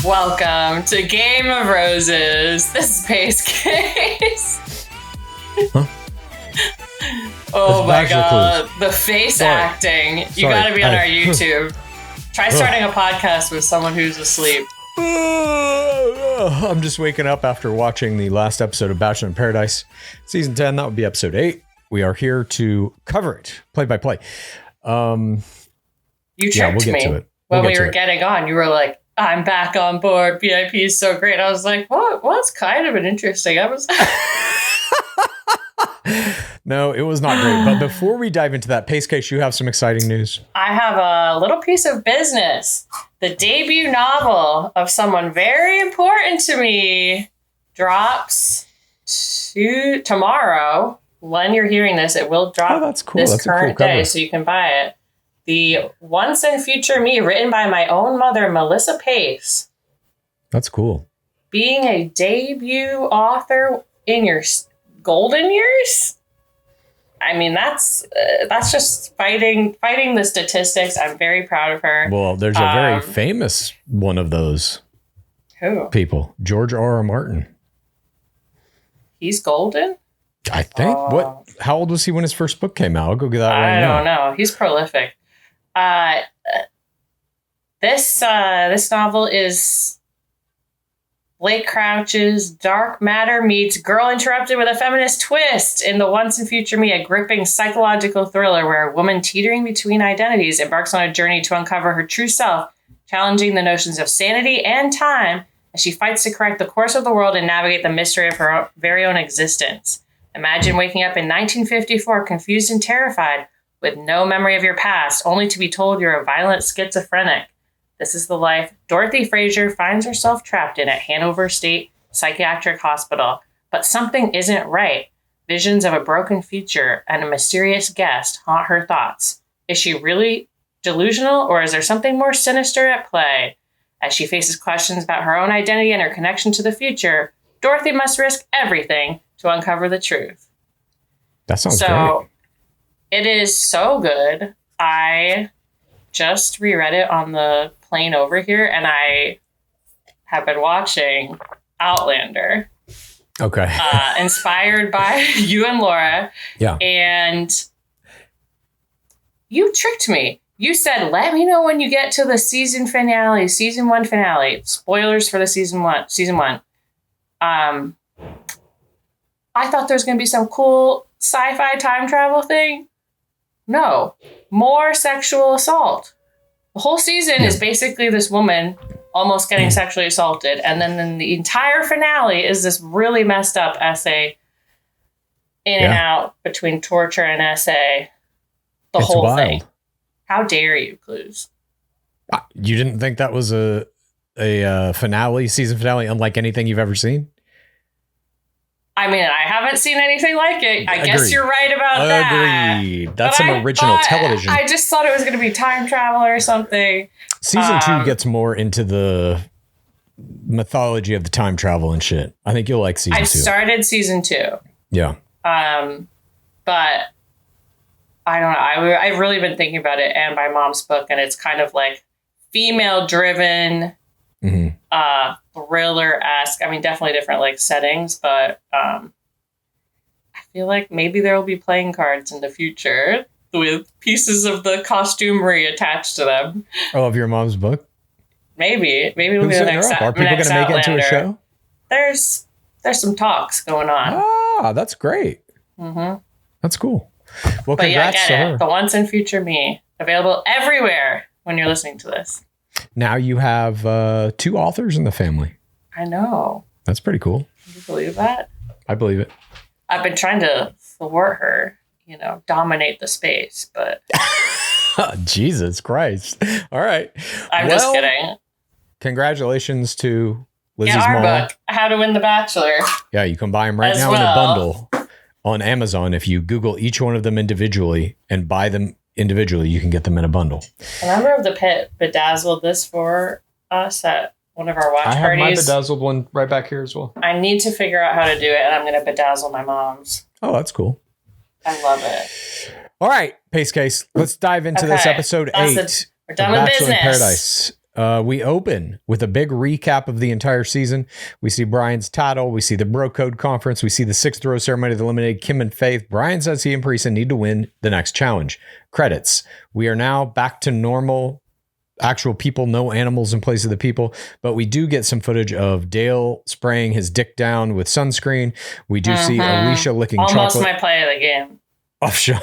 Welcome to Game of Roses. This is PaceCase. Huh? Oh my god, Clues. the face acting. You gotta be on our YouTube. Try starting a podcast with someone who's asleep. I'm just waking up after watching the last episode of Bachelor in Paradise, season 10. That would be episode 8. We are here to cover it play by play. You tricked me when we were getting on. You were like, I'm back on board. VIP is so great. I was like, what? Well, it's kind of an interesting episode. No, it was not great. But before we dive into that, PaceCase, you have some exciting news. I have a little piece of business. The debut novel of someone very important to me drops tomorrow. When you're hearing this, it will drop that's cool. this That's current day, so you can buy it. The Once and Future Me, written by my own mother, Melissa Pace. That's cool. Being a debut author in your golden years? I mean, that's just fighting the statistics. I'm very proud of her. Well, there's a very famous one of those people, George R.R. Martin. He's golden? I think. How old was he when his first book came out? I'll go get that right now. I don't know. He's prolific. This novel is Blake Crouch's Dark Matter meets Girl Interrupted with a Feminist Twist in The Once and Future Me, a gripping psychological thriller where a woman teetering between identities embarks on a journey to uncover her true self, challenging the notions of sanity and time as she fights to correct the course of the world and navigate the mystery of her very own existence. Imagine waking up in 1954, confused and terrified, with no memory of your past, only to be told you're a violent schizophrenic. This is the life Dorothy Fraser finds herself trapped in at Hanover State Psychiatric Hospital. But something isn't right. Visions of a broken future and a mysterious guest haunt her thoughts. Is she really delusional, or is there something more sinister at play? As she faces questions about her own identity and her connection to the future, Dorothy must risk everything to uncover the truth. That sounds great. It is so good. I just reread it on the plane over here, and I have been watching Outlander. Okay. Inspired by you and Laura. Yeah. And you tricked me. You said, let me know when you get to the season 1 finale. Spoilers for the season one. I thought there was going to be some cool sci-fi time travel thing. No, more sexual assault. The whole season is basically this woman almost getting sexually assaulted. And then the entire finale is this really messed up essay in and out between torture and essay. It's whole wild thing. How dare you, Clues? You didn't think that was a finale, season finale, unlike anything you've ever seen? I mean, I haven't seen anything like it. I guess you're right about that. Agreed. That's some original television. I just thought it was going to be time travel or something. Season 2 gets more into the mythology of the time travel and shit. I think you'll like season 2. I started season 2. Yeah. But I don't know. I've really been thinking about it and my mom's book, and it's kind of like female-driven, thriller-esque. I mean, definitely different like settings, but I feel like maybe there will be playing cards in the future with pieces of the costumery attached to them. Oh, of your mom's book? Maybe it'll be the next. Are people going to make it into a show? There's some talks going on. Ah, that's great. That's cool. Well, but congrats to her. The Once and Future Me, available everywhere when you're listening to this. Now you have 2 authors in the family. I know. That's pretty cool. Can you believe that? I believe it. I've been trying to thwart her, dominate the space, but... Jesus Christ. All right. I'm just kidding. Congratulations to Lizzie's Get our mom. book, How to Win the Bachelor. Yeah, you can buy them right now in a bundle on Amazon. If you Google each one of them individually and buy them individually, you can get them in a bundle. A member of the pit bedazzled this for us at one of our watch parties. I have my bedazzled one right back here as well. I need to figure out how to do it, and I'm going to bedazzle my mom's. Oh, that's cool. I love it. All right, PaceCase. Let's dive into this episode 8. We're done with Bachelor business. in Paradise. We open with a big recap of the entire season. We see Brian's title. We see the bro code conference. We see the 6th row ceremony that eliminated Kim and Faith. Brian says he and Parisa need to win the next challenge. Credits. We are now back to normal, actual people, no animals in place of the people. But we do get some footage of Dale spraying his dick down with sunscreen. We do see Allyshia licking almost chocolate. my play of the game. Oh, Sean.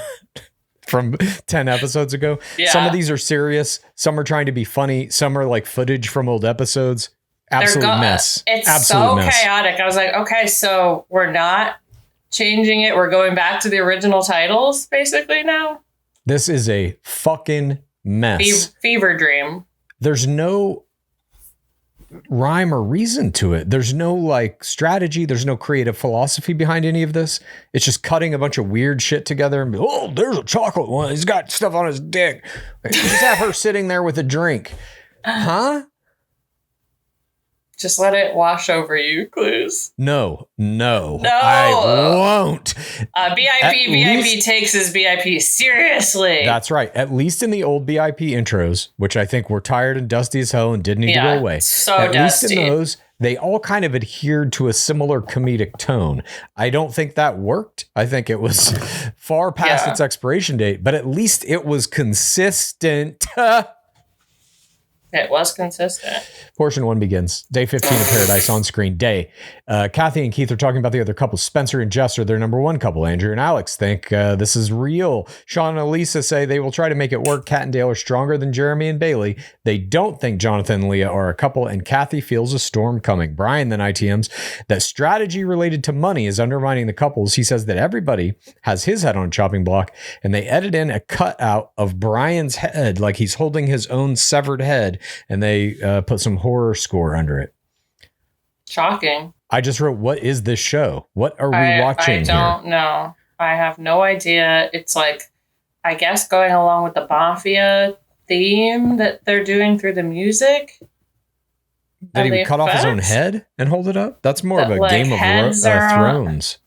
From 10 episodes ago. Yeah. Some of these are serious. Some are trying to be funny. Some are like footage from old episodes. Absolute mess. It's Absolute so mess. chaotic. I was like, okay, so we're not changing it. We're going back to the original titles basically now. This is a fucking mess. Fever dream. There's no rhyme or reason to it. There's no like strategy. There's no creative philosophy behind any of this. It's just cutting a bunch of weird shit together and be, oh, there's a chocolate one. He's got stuff on his dick. Just have her sitting there with a drink. Huh? Just let it wash over you, Clues. No. I won't. VIP takes his VIP seriously. That's right. At least in the old BIP intros, which I think were tired and dusty as hell and did need to go away. So least in those, they all kind of adhered to a similar comedic tone. I don't think that worked. I think it was far past its expiration date, but at least it was consistent. It was consistent. Portion 1 begins. Day 15 of Paradise on screen. Day. Kathy and Keith are talking about the other couples. Spencer and Jess are their number one couple. Andrew and Alex think this is real. Sean and Elisa say they will try to make it work. Kat and Dale are stronger than Jeremy and Bailey. They don't think Jonathan and Leah are a couple, and Kathy feels a storm coming. Brian then ITMs that strategy related to money is undermining the couples. He says that everybody has his head on a chopping block, and they edit in a cutout of Brian's head like he's holding his own severed head. And they put some horror score under it. Shocking. I just wrote, what is this show? What are we watching here? I don't know. I have no idea. It's like, I guess going along with the Mafia theme that they're doing through the music. Did he cut off his own head and hold it up? That's more of a like Game of Thrones.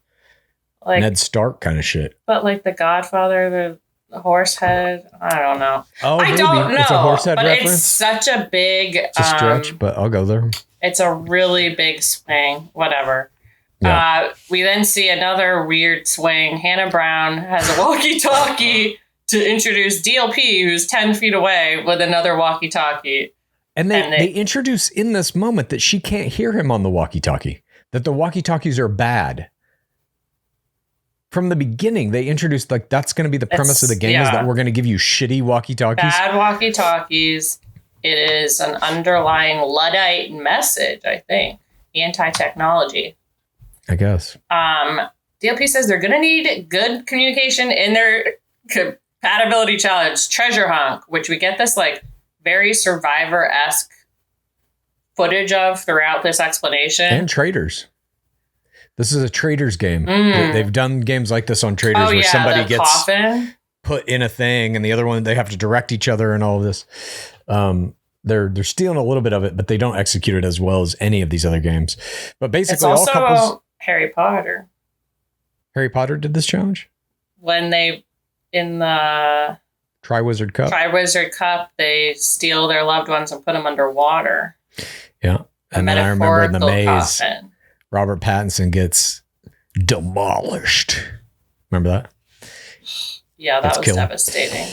Like Ned Stark kind of shit. But like the Godfather, the horse head. I don't know. Oh, I don't know. It's a horse head but reference. It's such a big. It's a stretch, but I'll go there. It's a really big swing. Whatever. Yeah. We then see another weird swing. Hannah Brown has a walkie-talkie to introduce DLP, who's 10 feet away, with another walkie-talkie. And they introduce in this moment that she can't hear him on the walkie-talkie. That the walkie-talkies are bad. From the beginning, they introduced like that's going to be the premise of the game is that we're going to give you shitty walkie-talkies. Bad walkie-talkies. It is an underlying Luddite message, I think. Anti-technology. I guess. DLP says they're going to need good communication in their compatibility challenge, Treasure Hunt, which we get this like very Survivor-esque footage of throughout this explanation. And Traitors. This is a Traitors game. They've done games like this on Traitors where somebody gets put in a thing and the other one, they have to direct each other and all of this. They're stealing a little bit of it, but they don't execute it as well as any of these other games. But basically, it's also all couples. Harry Potter. Harry Potter did this challenge? When they, in the Triwizard Cup, they steal their loved ones and put them underwater. Yeah. And then I remember in the maze. Coffin. Robert Pattinson gets demolished. Remember that? Yeah, that was devastating.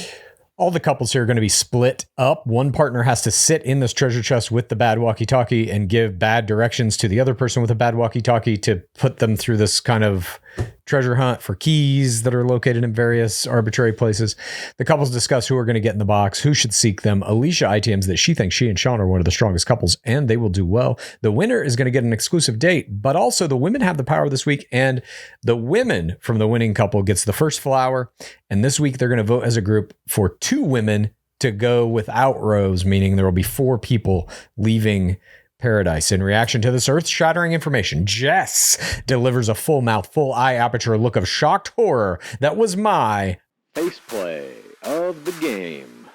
All the couples here are going to be split up. One partner has to sit in this treasure chest with the bad walkie-talkie and give bad directions to the other person with a bad walkie-talkie to put them through this kind of treasure hunt for keys that are located in various arbitrary places. The couples discuss who are going to get in the box, who should seek them. Allyshia ITMs that she thinks she and Sean are one of the strongest couples, and they will do well. The winner is going to get an exclusive date, but also the women have the power this week, and the women from the winning couple gets the first flower, and this week they're going to vote as a group for 2 women to go without Rose, meaning there will be 4 people leaving Paradise. In reaction to this earth-shattering information, Jess delivers a full-mouth, full-eye aperture look of shocked horror that was my face play of the game.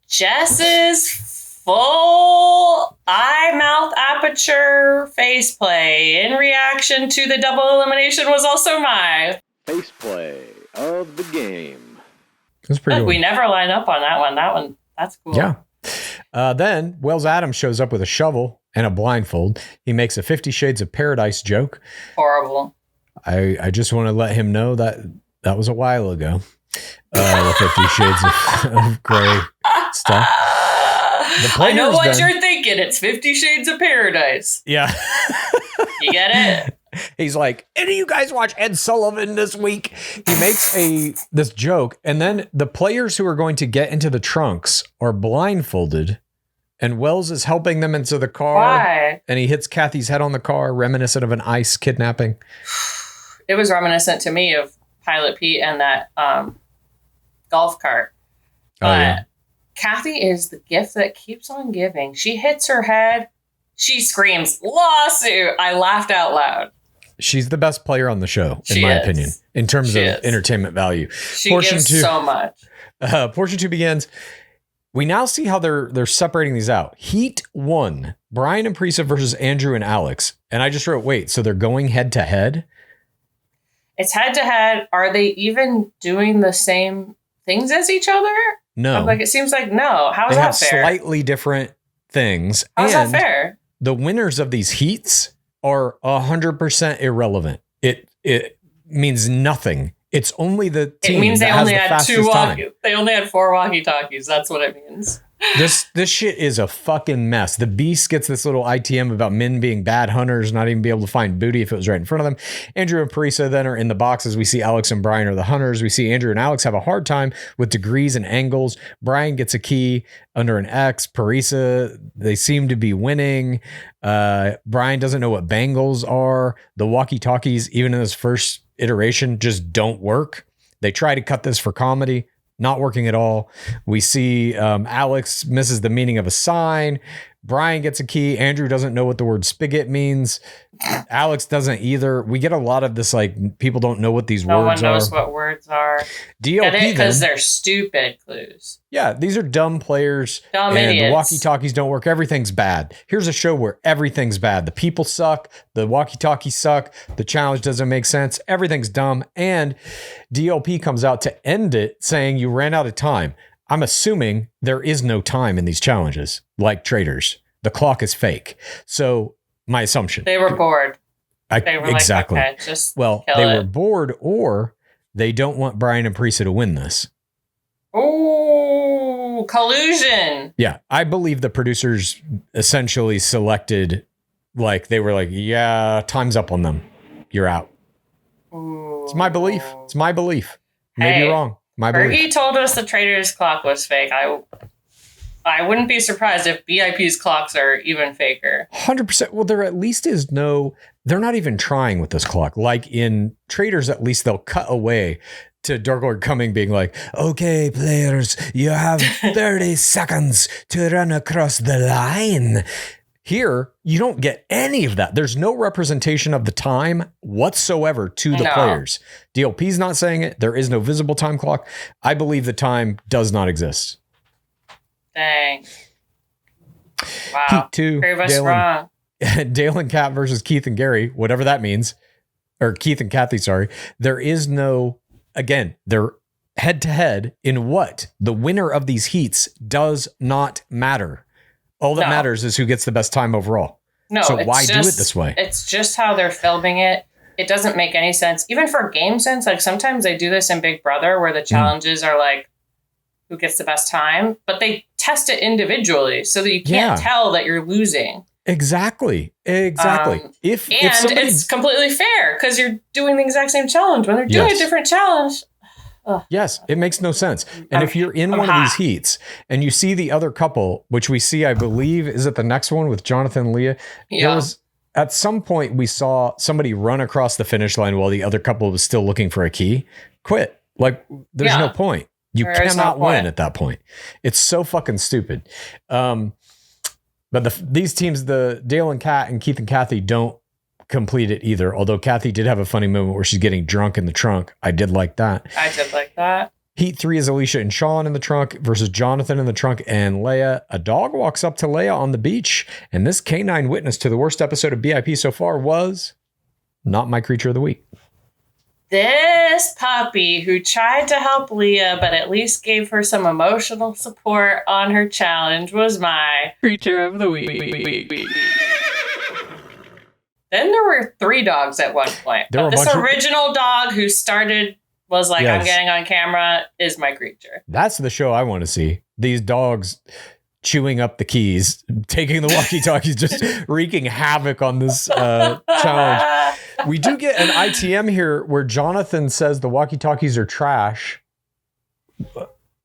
Jess's full eye, mouth, aperture face play in reaction to the double elimination was also my face play of the game. That's pretty good. We never line up on that one. That's cool. Yeah. Then Wells Adams shows up with a shovel and a blindfold. He makes a 50 Shades of Paradise joke. Horrible. I just want to let him know that was a while ago. The 50 Shades of Grey stuff. I know what you're thinking. It's 50 Shades of Paradise. Yeah. You get it? He's like, any of you guys watch Ed Sullivan this week? He makes this joke, and then the players who are going to get into the trunks are blindfolded, and Wells is helping them into the car. Why? And he hits Kathy's head on the car, reminiscent of an ICE kidnapping. It was reminiscent to me of Pilot Pete and that golf cart. But yeah. Kathy is the gift that keeps on giving. She hits her head. She screams, lawsuit. I laughed out loud. She's the best player on the show, in my opinion, in terms of entertainment value. She gives so much. Portion 2 begins. We now see how they're separating these out. Heat 1, Brian and Parisa versus Andrew and Alex. And I just wrote, wait, so they're going head to head? It's head to head. Are they even doing the same things as each other? No. Like, it seems like no. How is they that have fair? Slightly different things. How's that fair? The winners of these heats are 100% irrelevant. It means nothing. It's only the team. It means they that only has the had fastest time. They only had 4 walkie-talkies. That's what it means. This shit is a fucking mess. The Beast gets this little ITM about men being bad hunters, not even be able to find booty if it was right in front of them. Andrew and Parisa then are in the boxes. We see Alex and Brian are the hunters. We see Andrew and Alex have a hard time with degrees and angles. Brian gets a key under an X. Parisa, they seem to be winning. Brian doesn't know what bangles are. The walkie-talkies, even in this first iteration, just don't work. They try to cut this for comedy. Not working at all. We see Alex misses the meaning of a sign. Brian gets a key. Andrew doesn't know what the word spigot means. Alex doesn't either. We get a lot of this, like, people don't know what these words are. No one knows what words are. DLP, because they're stupid clues. Yeah, these are dumb players. Dumb and idiots. The walkie-talkies don't work. Everything's bad. Here's a show where everything's bad. The people suck. The walkie-talkies suck. The challenge doesn't make sense. Everything's dumb. And DLP comes out to end it saying you ran out of time. I'm assuming there is no time in these challenges, like Traitors. The clock is fake. So my assumption. They were bored. They were exactly. Like, okay, just they were bored, or they don't want Brian and Parisa to win this. Oh, collusion. Yeah, I believe the producers essentially selected, like, they were like, yeah, time's up on them. You're out. Ooh. It's my belief. It's my belief. Maybe wrong. My belief. Fergie told us the Traitors' clock was fake. I wouldn't be surprised if BIP's clocks are even faker. 100%. Well, there at least is they're not even trying with this clock. Like in Traitors, at least they'll cut away to Dark Lord Cumming being like, okay, players, you have 30 seconds to run across the line. Here, you don't get any of that. There's no representation of the time whatsoever to the players. DLP's not saying it. There is no visible time clock. I believe the time does not exist. Dang. Wow. Heat 2. Prove us wrong. Dale and Kat versus Keith and Gary, whatever that means. Or Keith and Kathy, sorry. There is no, again, they're head to head in what? The winner of these heats does not matter. All that matters is who gets the best time overall. No, so why do it this way? It's just how they're filming it. It doesn't make any sense. Even for game sense, like sometimes they do this in Big Brother where the challenges are like, who gets the best time? But they test it individually so that you can't tell that you're losing. Exactly. If it's completely fair because you're doing the exact same challenge when they're doing a different challenge. Yes, it makes no sense. And if you're in one of these heats and you see the other couple, which we see, I believe, is it the next one with Jonathan and Leah? Yeah. There was, at some point, we saw somebody run across the finish line while the other couple was still looking for a key. Quit. Like, there's no point. You cannot win at that point. It's so fucking stupid. But these teams, the Dale and Kat and Keith and Kathy, don't complete it either. Although Kathy did have a funny moment where she's getting drunk in the trunk. I did like that. Heat 3 is Allyshia and Sean in the trunk versus Jonathan in the trunk and Leia. A dog walks up to Leia on the beach, and this canine witness to the worst episode of BIP so far was not my creature of the week. this puppy who tried to help Leah, but at least gave her some emotional support on her challenge was my Creature of the week. Then there were 3 dogs at one point. There were But a this bunch of- original dog who started was like, Yes. I'm getting on camera, is my creature. That's the show I want to see. These dogs chewing up the keys, taking the walkie-talkies, just wreaking havoc on this challenge. We do get an ITM here where Jonathan says the walkie-talkies are trash.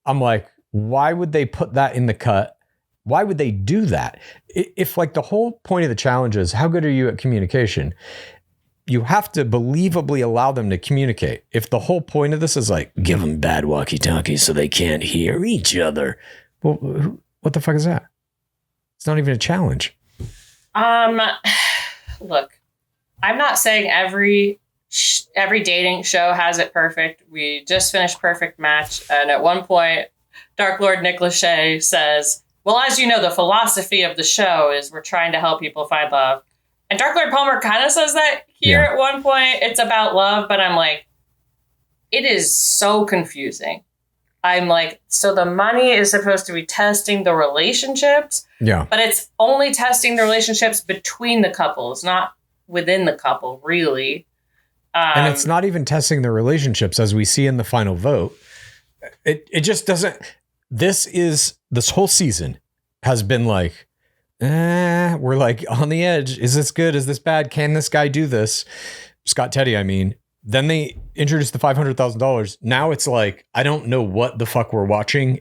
I'm like, why would they put that in the cut? Why would they do that? If like the whole point of the challenge is how good are you at communication? You have to believably allow them to communicate. If the whole point of this is like, give them bad walkie-talkies so they can't hear each other. Well, what the fuck is that? It's not even a challenge. Look, I'm not saying every dating show has it perfect. We just finished Perfect Match, and at one point, Dark Lord Nick Lachey says, well, as you know, the philosophy of the show is we're trying to help people find love. And Dark Lord Palmer kind of says that here at one point. It's about love, but I'm like, it is so confusing. I'm like, so the money is supposed to be testing the relationships, but it's only testing the relationships between the couples, not within the couple, really. And it's not even testing the relationships, as we see in the final vote. It just doesn't. This whole season has been like, we're like on the edge. Is this good? Is this bad? Can this guy do this? Scott Teddy, I mean. Then they introduced the $500,000. Now it's like, I don't know what the fuck we're watching,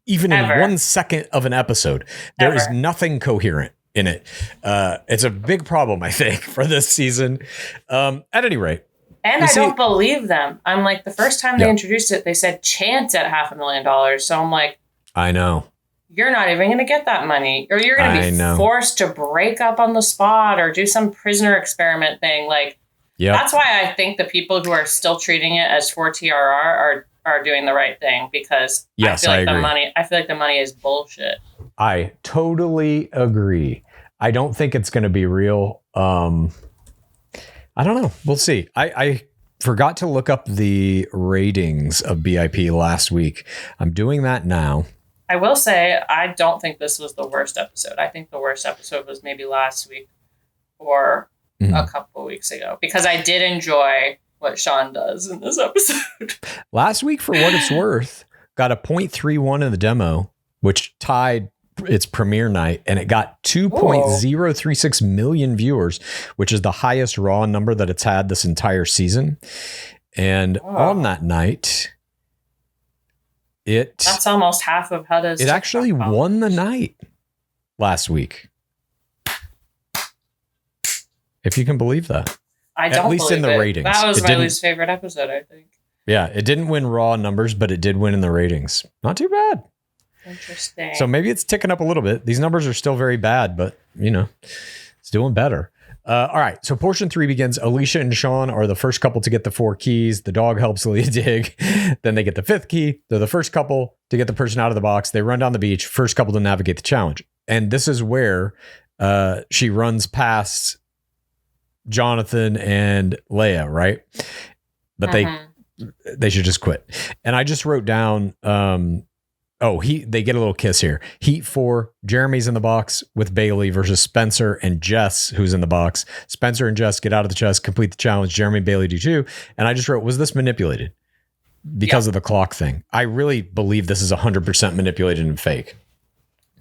even in 1 second of an episode. There is nothing coherent in it. It's a big problem, I think, for this season. At any rate. And I don't believe them. I'm like, the first time they introduced it, they said chance at $500,000. So I'm like, I know. You're not even going to get that money. Or you're going to be forced to break up on the spot or do some prisoner experiment thing. Like, that's why I think the people who are still treating it as 4TRR are doing the right thing, because I feel like the money is bullshit. I totally agree. I don't think it's going to be real. I don't know. We'll see. I forgot to look up the ratings of BIP last week. I'm doing that now. I will say, I don't think this was the worst episode. I think the worst episode was maybe last week or a couple of weeks ago, because I did enjoy what Sean does in this episode. Last week, for what it's worth, got a 0.31 in the demo, which tied its premiere night, and it got 2.036 million viewers, which is the highest raw number that it's had this entire season. And on that night, that's almost half of Huda's. It actually won the night last week. If you can believe that. I don't, at least in the ratings. That was my least favorite episode, I think. Yeah, it didn't win raw numbers, but it did win in the ratings. Not too bad. Interesting. So maybe it's ticking up a little bit. These numbers are still very bad, but it's doing better. All right. So portion 3 begins. Allyshia and Sean are the first couple to get the 4 keys. The dog helps Leah dig. Then they get the 5th key. They're the first couple to get the person out of the box. They run down the beach. First couple to navigate the challenge. And this is where she runs past Jonathan and Leia, right? But they should just quit. And I just wrote down, they get a little kiss here. Heat 4, Jeremy's in the box with Bailey versus Spencer and Jess, who's in the box. Spencer and Jess get out of the chest, complete the challenge. Jeremy and Bailey do too. And I just wrote, was this manipulated? Because of the clock thing. I really believe this is 100% manipulated and fake.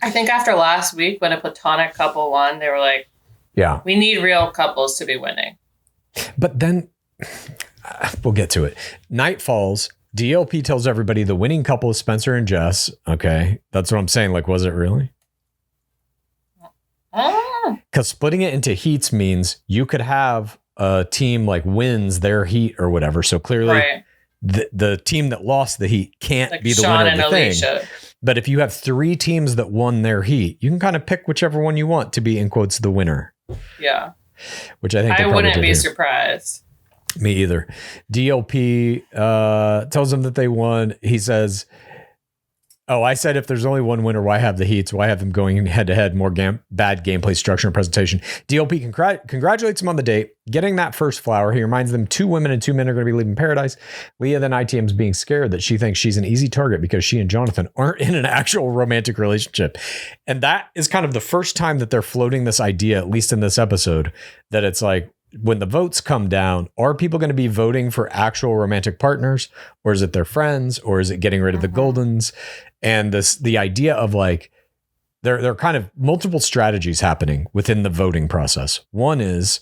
I think after last week, when a platonic couple won, they were like, we need real couples to be winning. But then we'll get to it. Night falls. DLP tells everybody the winning couple is Spencer and Jess. Okay. That's what I'm saying. Like, was it really? Because splitting it into heats means you could have a team like wins their heat or whatever. So clearly the team that lost the heat can't be the Sean winner of the Allyshia. thing. But if you have 3 teams that won their heat, you can kind of pick whichever one you want to be, in quotes, the winner. Yeah. Which I think I wouldn't be surprised. Me either. DLP tells them that they won. He says, Oh, I said if there's only one winner, why have the heats? Why have them going head to head? More bad gameplay structure and presentation. DLP congratulates him on the date, getting that first flower. He reminds them 2 women and 2 men are going to be leaving paradise. Leah then ITM's being scared that she thinks she's an easy target because she and Jonathan aren't in an actual romantic relationship. And that is kind of the first time that they're floating this idea, at least in this episode, that it's like, when the votes come down, are people going to be voting for actual romantic partners, or is it their friends, or is it getting rid of the Goldens? And the idea of like, there are kind of multiple strategies happening within the voting process. One is,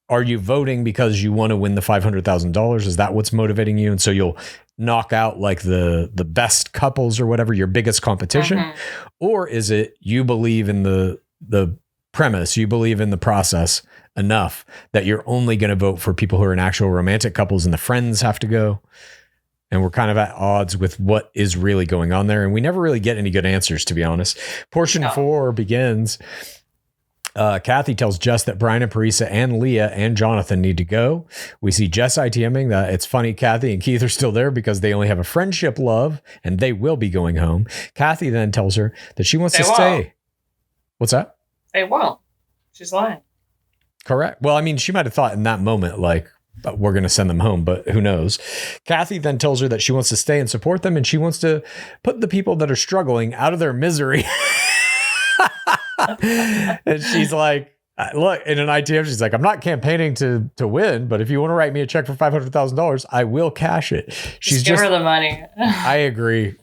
are you voting because you want to win the $500,000? Is that what's motivating you? And so you'll knock out like the best couples or whatever, your biggest competition, or is it you believe in the premise, you believe in the process enough that you're only going to vote for people who are in actual romantic couples and the friends have to go? And we're kind of at odds with what is really going on there. And we never really get any good answers, to be honest. Portion 4 begins. Kathy tells Jess that Brian and Parisa and Leah and Jonathan need to go. We see Jess ITMing that it's funny Kathy and Keith are still there because they only have a friendship love and they will be going home. Kathy then tells her that she wants to stay. What's that? They won't. She's lying. Correct. Well, I mean, she might have thought in that moment, like, we're going to send them home, but who knows? Kathy then tells her that she wants to stay and support them, and she wants to put the people that are struggling out of their misery. And she's like, look, in an ITM, she's like, I'm not campaigning to win, but if you want to write me a check for $500,000, I will cash it. She's give her the money. I agree.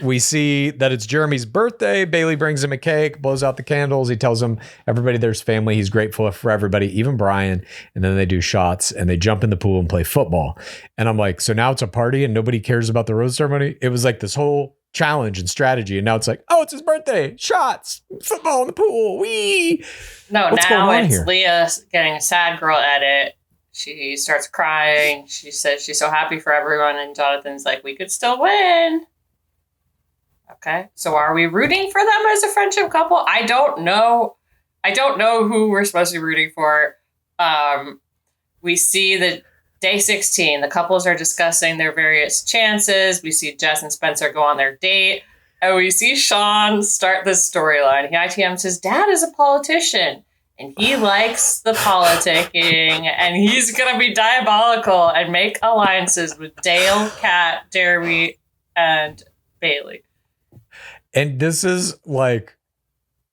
We see that it's Jeremy's birthday. Bailey brings him a cake, blows out the candles. He tells him everybody there's family. He's grateful for everybody, even Brian. And then they do shots and they jump in the pool and play football. And I'm like, so now it's a party and nobody cares about the rose ceremony? It was like this whole challenge and strategy, and now it's like, oh, it's his birthday, shots, football in the pool, wee. No, now it's here? Leah getting a sad girl edit. She starts crying. She says she's so happy for everyone, and Jonathan's like, we could still win. Okay, so are we rooting for them as a friendship couple? I don't know who we're supposed to be rooting for. We see that Day 16, the couples are discussing their various chances. We see Jess and Spencer go on their date. And we see Sean start this storyline. He ITMs his dad is a politician. And he likes the politicking. And he's going to be diabolical and make alliances with Dale, Kat, Jeremy, and Bailey. And this is like,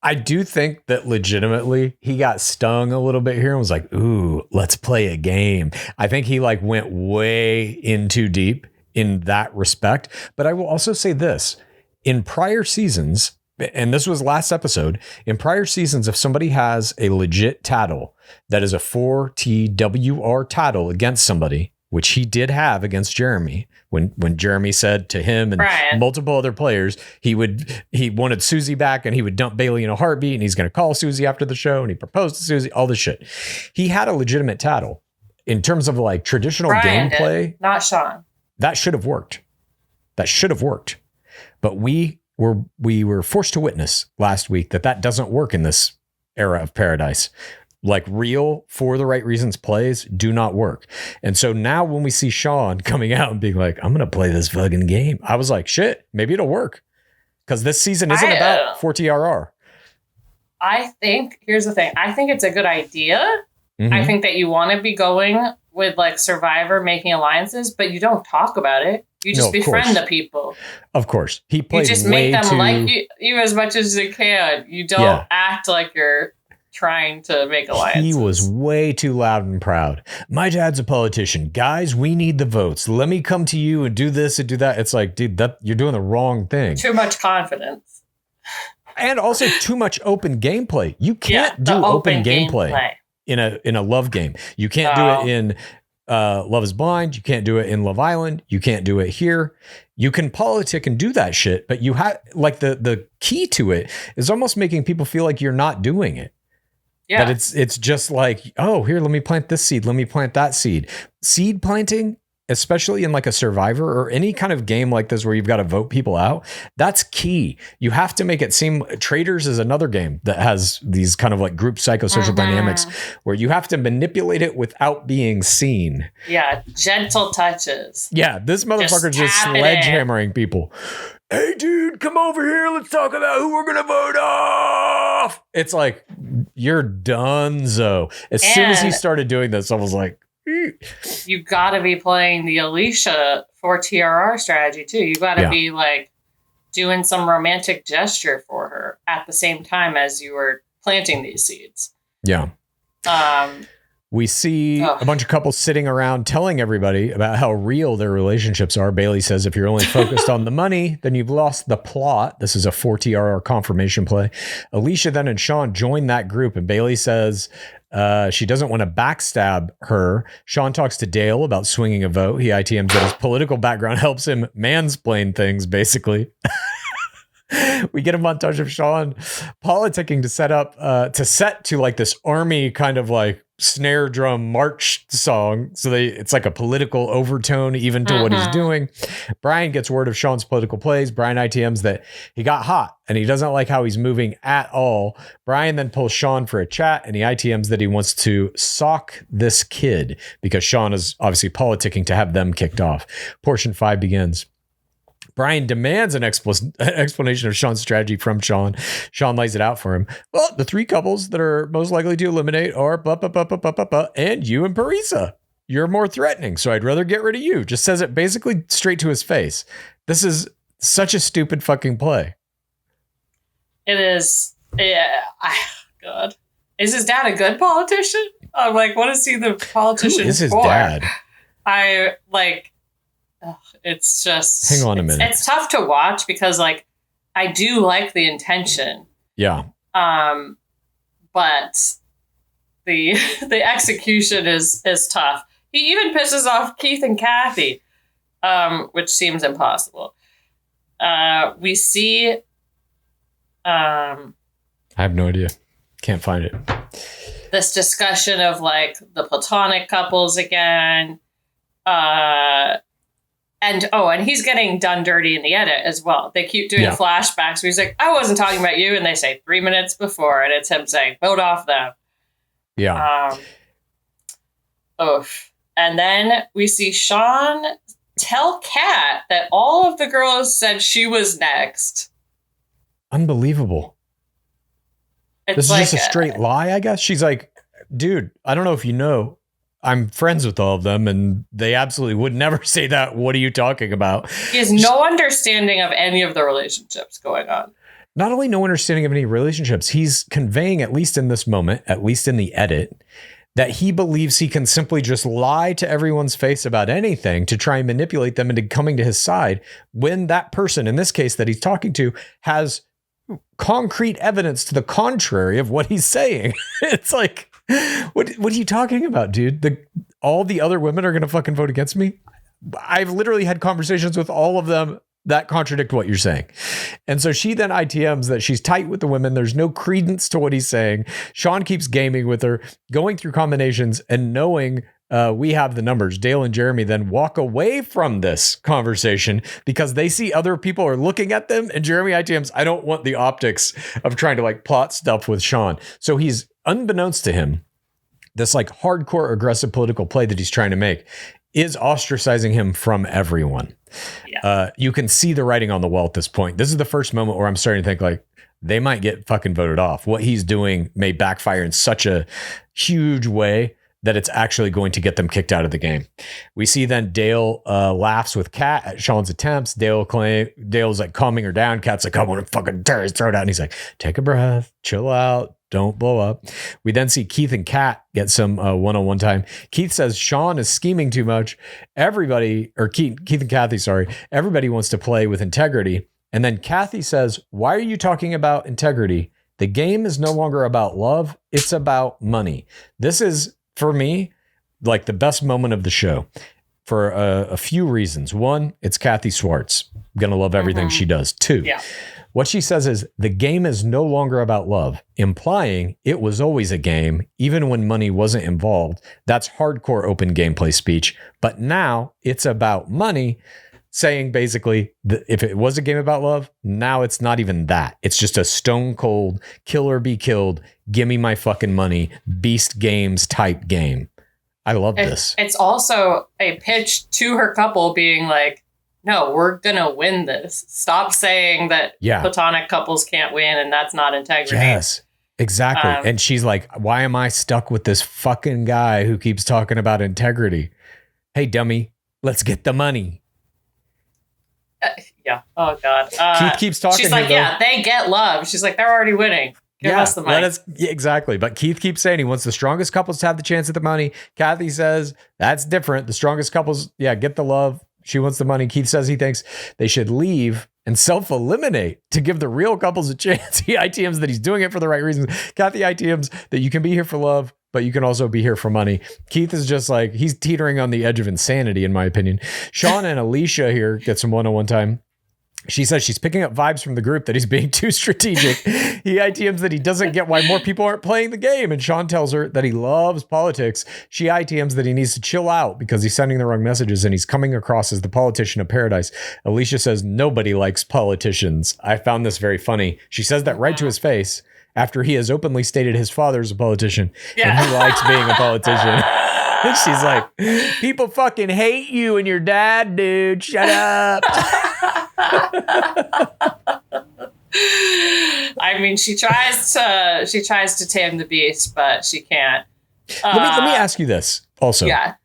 I do think that legitimately he got stung a little bit here and was like, ooh, let's play a game. I think he like went way in too deep in that respect. But I will also say this, in prior seasons, and this was last episode, in prior seasons, if somebody has a legit tattle that is a 4TWR tattle against somebody, which he did have against Jeremy, when Jeremy said to him and Brian. Multiple other players, he wanted Susie back and he would dump Bailey in a heartbeat and he's going to call Susie after the show and he proposed to Susie, all this shit. He had a legitimate tattle in terms of like traditional Brian gameplay. Did, not Sean. That should have worked. But we were forced to witness last week that doesn't work in this era of paradise. Like real, for the right reasons plays do not work. And so now when we see Sean coming out and being like, I'm going to play this fucking game, I was like, shit, maybe it'll work. Because this season isn't about 4TRR. Here's the thing. I think it's a good idea. Mm-hmm. I think that you want to be going with like Survivor making alliances, but you don't talk about it. You just befriend the people. Of course. He plays You just make them like you as much as you can. You don't act like you're trying to make alliances. He was way too loud and proud. My dad's a politician. Guys, we need the votes. Let me come to you and do this and do that. It's like, dude, you're doing the wrong thing. Too much confidence. And also too much open gameplay. You can't do open gameplay in a love game. You can't do it in Love is Blind. You can't do it in Love Island. You can't do it here. You can politic and do that shit, but you have like the key to it is almost making people feel like you're not doing it. Yeah. That it's just like, oh, here, let me plant this seed. Let me plant that seed. Seed planting especially in like a Survivor or any kind of game like this where you've got to vote people out. That's key. You have to make it seem. Traitors is another game that has these kind of like group psychosocial dynamics where you have to manipulate it without being seen. Yeah, gentle touches. Yeah, this motherfucker's just sledgehammering people. Hey, dude, come over here. Let's talk about who we're going to vote off. It's like, you're donezo. As soon as he started doing this, I was like, you got to be playing the Allyshia for TRR strategy, too. You got to be like doing some romantic gesture for her at the same time as you were planting these seeds. Yeah. We see a bunch of couples sitting around telling everybody about how real their relationships are. Bailey says, if you're only focused on the money, then you've lost the plot. This is a 4TRR confirmation play. Allyshia then and Sean join that group, and Bailey says she doesn't want to backstab her. Sean talks to Dale about swinging a vote. He ITMs that his political background helps him mansplain things, basically. We get a montage of Sean politicking to set to like this army kind of like snare drum march song. So it's like a political overtone even to what he's doing. Brian gets word of Sean's political plays. Brian ITMs that he got hot and he doesn't like how he's moving at all. Brian then pulls Sean for a chat and he ITMs that he wants to sock this kid because Sean is obviously politicking to have them kicked off. Portion 5 begins. Brian demands an explanation of Sean's strategy from Sean. Sean lays it out for him. Well, the 3 couples that are most likely to eliminate are and you and Parisa. You're more threatening, so I'd rather get rid of you. Just says it basically straight to his face. This is such a stupid fucking play. It is. Yeah. God. Is his dad a good politician? I'm like, what is he the politician Who is his for? dad? It's just, hang on a minute. It's tough to watch because like I do like the intention. Yeah. But the execution is tough. He even pisses off Keith and Kathy, which seems impossible. We see I have no idea. Can't find it. This discussion of like the platonic couples again. And he's getting done dirty in the edit as well. They keep doing flashbacks where he's like, I wasn't talking about you. And they say 3 minutes before. And it's him saying, vote off them. Yeah. And then we see Sean tell Kat that all of the girls said she was next. Unbelievable. This is like just a straight lie, I guess. She's like, dude, I don't know if you know, I'm friends with all of them, and they absolutely would never say that. What are you talking about? He has no understanding of any of the relationships going on. Not only no understanding of any relationships, he's conveying, at least in this moment, at least in the edit, that he believes he can simply just lie to everyone's face about anything to try and manipulate them into coming to his side when that person, in this case that he's talking to, has concrete evidence to the contrary of what he's saying. It's like, what are you talking about, dude? All the other women are going to fucking vote against me? I've literally had conversations with all of them that contradict what you're saying. And so she then ITMs that she's tight with the women. There's no credence to what he's saying. Sean keeps gaming with her, going through combinations and knowing we have the numbers. Dale and Jeremy then walk away from this conversation because they see other people are looking at them. And Jeremy ITMs, I don't want the optics of trying to like plot stuff with Sean. So he's, unbeknownst to him, this like hardcore aggressive political play that he's trying to make is ostracizing him from everyone. Yeah. You can see the writing on the wall at this point. This is the first moment where I'm starting to think like they might get fucking voted off. What he's doing may backfire in such a huge way that it's actually going to get them kicked out of the game. We see then Dale laughs with Kat at Sean's attempts. Dale's like calming her down. Kat's like, I want to fucking tear his throat out. And he's like, take a breath, chill out, don't blow up. We then see Keith and Kat get some one-on-one time. Keith says Sean is scheming too much. Keith and Kathy, sorry. Everybody wants to play with integrity. And then Kathy says, why are you talking about integrity? The game is no longer about love. It's about money. This is, for me, like the best moment of the show for a few reasons. One, it's Kathy Swartz. I'm going to love everything she does. 2, What she says is, the game is no longer about love, implying it was always a game, even when money wasn't involved. That's hardcore open gameplay speech. But now it's about money, saying basically that if it was a game about love, now it's not even that. It's just a stone cold kill or be killed, give me my fucking money, beast games type game. I love this. It's also a pitch to her couple being like, no, we're going to win this. Stop saying that platonic couples can't win and that's not integrity. Yes, exactly. And she's like, why am I stuck with this fucking guy who keeps talking about integrity? Hey, dummy, let's get the money. Yeah. Oh, God. Keith keeps talking. She's like, yeah, they get love. She's like, they're already winning. Give us the money. Exactly. But Keith keeps saying he wants the strongest couples to have the chance at the money. Kathy says that's different. The strongest couples, get the love. She wants the money. Keith says he thinks they should leave and self-eliminate to give the real couples a chance. He ITMs that he's doing it for the right reasons. Kathy ITMs that you can be here for love, but you can also be here for money. Keith is just like, he's teetering on the edge of insanity, in my opinion. Sean and Allyshia here get some one-on-one time. She says she's picking up vibes from the group that he's being too strategic. He ITMs that he doesn't get why more people aren't playing the game. And Sean tells her that he loves politics. She ITMs that he needs to chill out because he's sending the wrong messages and he's coming across as the politician of paradise. Allyshia says nobody likes politicians. I found this very funny. She says that right to his face after he has openly stated his father's a politician and he likes being a politician. And she's like, people fucking hate you and your dad, dude. Shut up. I mean, she tries to tame the beast, but she can't. Let me ask you this also. Yeah.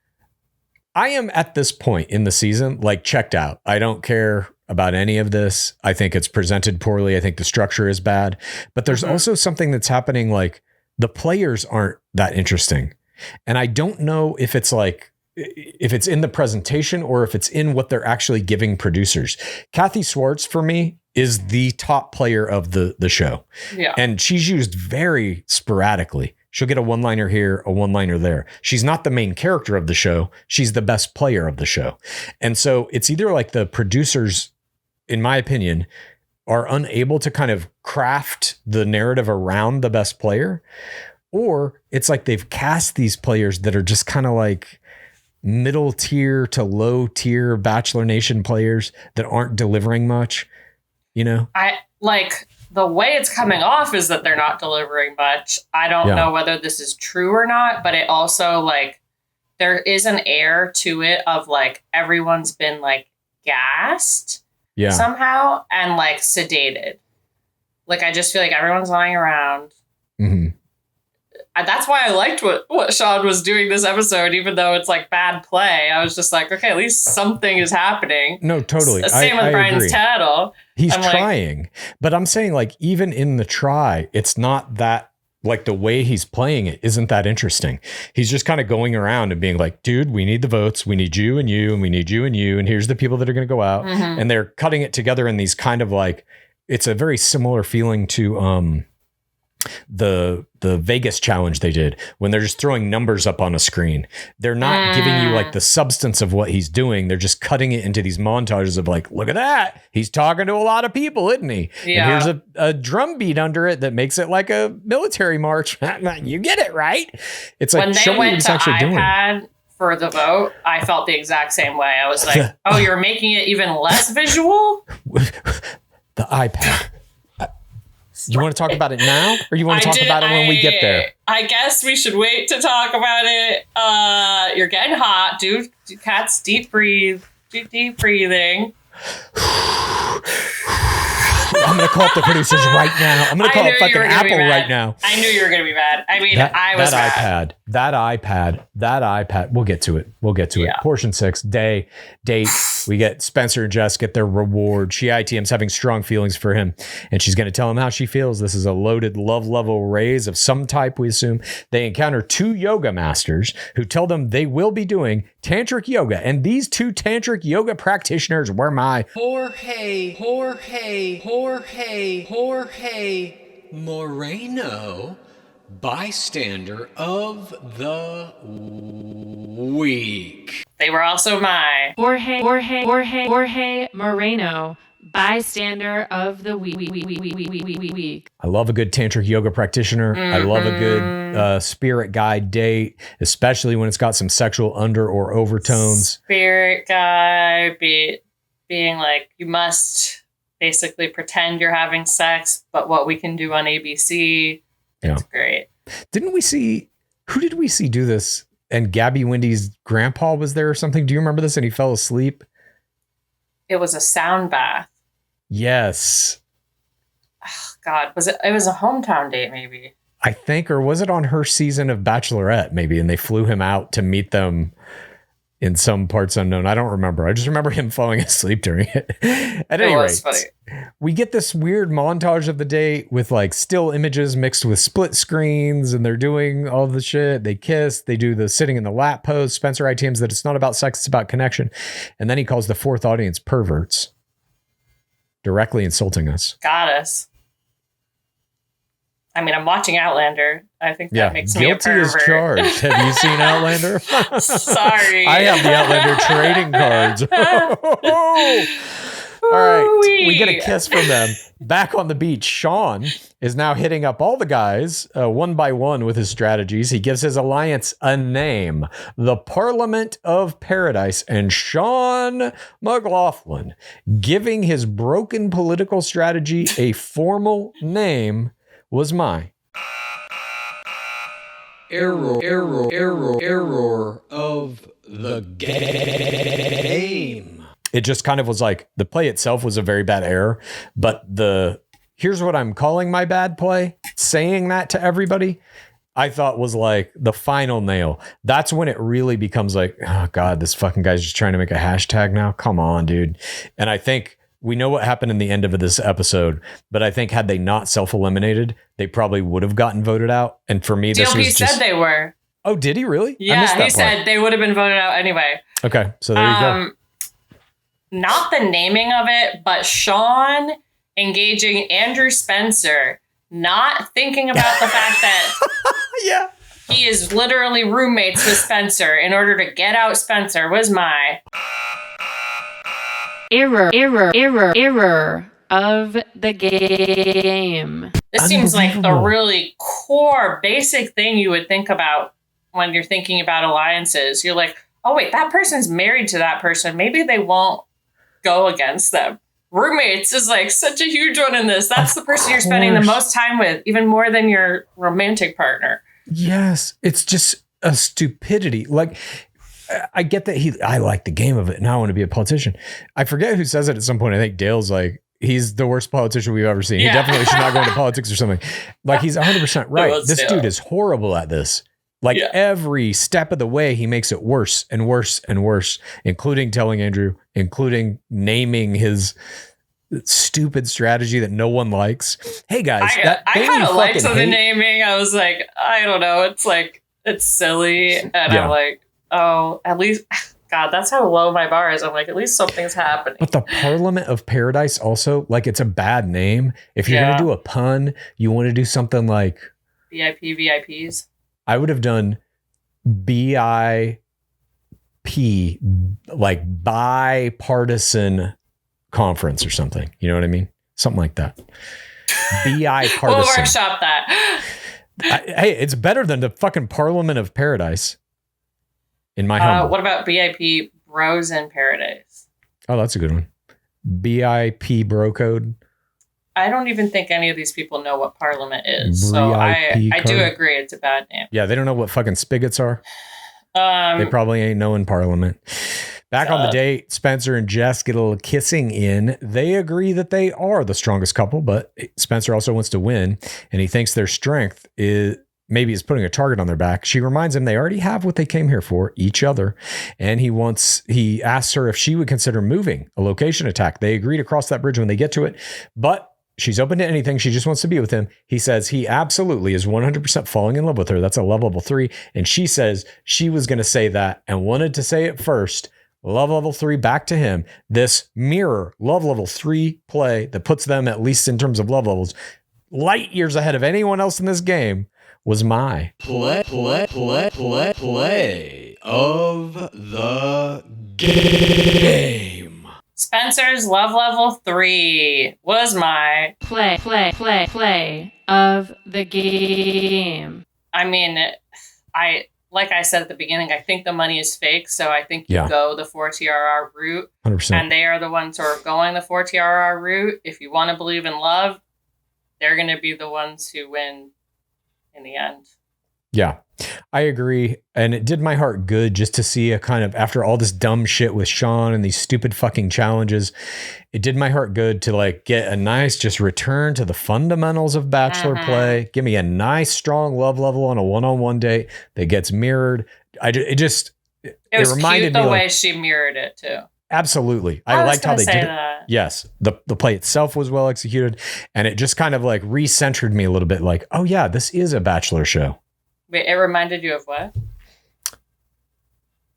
I am at this point in the season, like, checked out. I don't care about any of this. I think it's presented poorly. I think the structure is bad, but there's also something that's happening. Like, the players aren't that interesting. And I don't know if it's in the presentation or if it's in what they're actually giving producers. Kathy Swartz, for me, is the top player of the show. Yeah. And she's used very sporadically. She'll get a one-liner here, a one-liner there. She's not the main character of the show. She's the best player of the show. And so it's either like the producers, in my opinion, are unable to kind of craft the narrative around the best player, or it's like they've cast these players that are just kind of like middle tier to low tier Bachelor Nation players that aren't delivering much, you know? I like the way it's coming off is that they're not delivering much. I don't know whether this is true or not, but it also, like, there is an air to it of like everyone's been like gassed somehow and like sedated. Like, I just feel like everyone's lying around. Mm-hmm. That's why I liked what Sean was doing this episode, even though it's like bad play. I was just like, okay, at least something is happening. No, totally. Same with Brian's tattle. He's trying, but I'm saying, like, even in the try, it's not that, like, the way he's playing it isn't that interesting. He's just kind of going around and being like, dude, we need the votes. We need you and you, and we need you and you. And here's the people that are going to go out. Mm-hmm. And they're cutting it together in these kind of like, it's a very similar feeling to, the Vegas challenge they did when they're just throwing numbers up on a screen. They're not giving you like the substance of what he's doing. They're just cutting it into these montages of like, look at that. He's talking to a lot of people, isn't he? Yeah. And here's a drum beat under it that makes it like a military march. You get it, right? It's like, when they went to iPad for the vote, I felt the exact same way. I was like, oh, you're making it even less visual? The iPad. You want to talk about it now, or you want to talk about it when we get there? I guess we should wait to talk about it. You're getting hot, dude. Cats, deep breathe. Deep breathing. I'm going to call up the producers right now. I'm going to call up fucking Apple right now. I knew you were going to be mad. I mean, I was mad. That iPad. We'll get to it. Portion 6, date. We get Spencer and Jess get their reward. She ITM's having strong feelings for him, and she's going to tell him how she feels. This is a loaded love level raise of some type, we assume. They encounter 2 yoga masters who tell them they will be doing tantric yoga, and these 2 tantric yoga practitioners were my Jorge Moreno, bystander of the week. They were also my Jorge Moreno, bystander of the week. I love a good tantric yoga practitioner. I love a good spirit guide date, especially when it's got some sexual under or overtones. Spirit guide being like, you must basically pretend you're having sex, but what we can do on ABC. It's great. Who did we see do this? And Gabby Wendy's grandpa was there or something. Do you remember this? And he fell asleep. It was a sound bath. Yes. Oh, God, it was a hometown date, maybe. I think, or was it on her season of Bachelorette, maybe? And they flew him out to meet them in some parts unknown. I don't remember. I just remember him falling asleep during it. At any rate, funny. We get this weird montage of the date with like still images mixed with split screens, and they're doing all the shit. They kiss. They do the sitting in the lap pose. Spencer ITMs that it's not about sex, it's about connection. And then he calls the fourth audience perverts, directly insulting us. Got us. I mean, I'm watching Outlander. I think that makes me a pervert. Guilty as charged. Have you seen Outlander? Sorry. I have the Outlander trading cards. All right. We get a kiss from them. Back on the beach, Sean is now hitting up all the guys one by one with his strategies. He gives his alliance a name, the Parliament of Paradise. And Sean McLaughlin, giving his broken political strategy a formal name, was my error of the game. It just kind of was like the play itself was a very bad error, but here's what I'm calling my bad play, saying that to everybody, I thought was like the final nail. That's when it really becomes like, oh God, this fucking guy's just trying to make a hashtag now. Come on, dude. And I think we know what happened in the end of this episode, but I think had they not self-eliminated, they probably would have gotten voted out. And for me, this DLP was just... said they were. Oh, did he really? Yeah, he said they would have been voted out anyway. Okay, so there you go. Not the naming of it, but Sean engaging Andrew Spencer, not thinking about the fact that he is literally roommates with Spencer in order to get out Spencer was my... Error of the game. This seems like the really core, basic thing you would think about when you're thinking about alliances. You're like, oh, wait, that person's married to that person. Maybe they won't go against them. Roommates is like such a huge one in this. That's the person you're spending the most time with, even more than your romantic partner. Yes, it's just a stupidity. Like, I get that I like the game of it. Now I want to be a politician. I forget who says it at some point. I think Dale's like, he's the worst politician we've ever seen. Yeah. He definitely should not go into politics or something. Like, he's 100% right. This dude is horrible at this. Like every step of the way, he makes it worse and worse and worse, including telling Andrew, including naming his stupid strategy that no one likes. Hey guys, I kind of liked the naming. I was like, I don't know. It's like, it's silly. And I'm like, oh, at least, God, that's how low my bar is. I'm like, at least something's happening. But the Parliament of Paradise also, like, it's a bad name. If you're going to do a pun, you want to do something like... VIPs. I would have done BIP, like bipartisan conference or something. You know what I mean? Something like that. Bipartisan. We'll workshop that. Hey, it's better than the fucking Parliament of Paradise. In my humble. What about BIP Bros in Paradise? Oh, that's a good one. BIP Bro Code. I don't even think any of these people know what Parliament is. So I do agree it's a bad name. Yeah, they don't know what fucking spigots are. They probably ain't knowing Parliament. Back on the date, Spencer and Jess get a little kissing in. They agree that they are the strongest couple, but Spencer also wants to win, and he thinks their strength is putting a target on their back. She reminds him they already have what they came here for, each other. And he asks her if she would consider moving, a location attack. They agree to cross that bridge when they get to it, but she's open to anything. She just wants to be with him. He says he absolutely is 100% falling in love with her. That's a love level 3. And she says she was going to say that and wanted to say it first. Love level 3 back to him. This mirror love level 3 play that puts them, at least in terms of love levels, light years ahead of anyone else in this game, was my play of the game. Spencer's Love Level 3 was my play of the game. I mean, like I said at the beginning, I think the money is fake, so I think you go the 4TRR route. 100%. And they are the ones who are going the 4TRR route. If you want to believe in love, they're going to be the ones who win in the end. Yeah, I agree. And it did my heart good just to see a kind of, after all this dumb shit with Sean and these stupid fucking challenges, it did my heart good to like get a nice just return to the fundamentals of Bachelor play. Give me a nice strong love level on a one-on-one date that gets mirrored. It was reminded cute the me way like, she mirrored it too. Absolutely. I liked how they did that. it. Yes. The play itself was well executed, and it just kind of like recentered me a little bit like, oh yeah, this is a Bachelor show. Wait, it reminded you of what?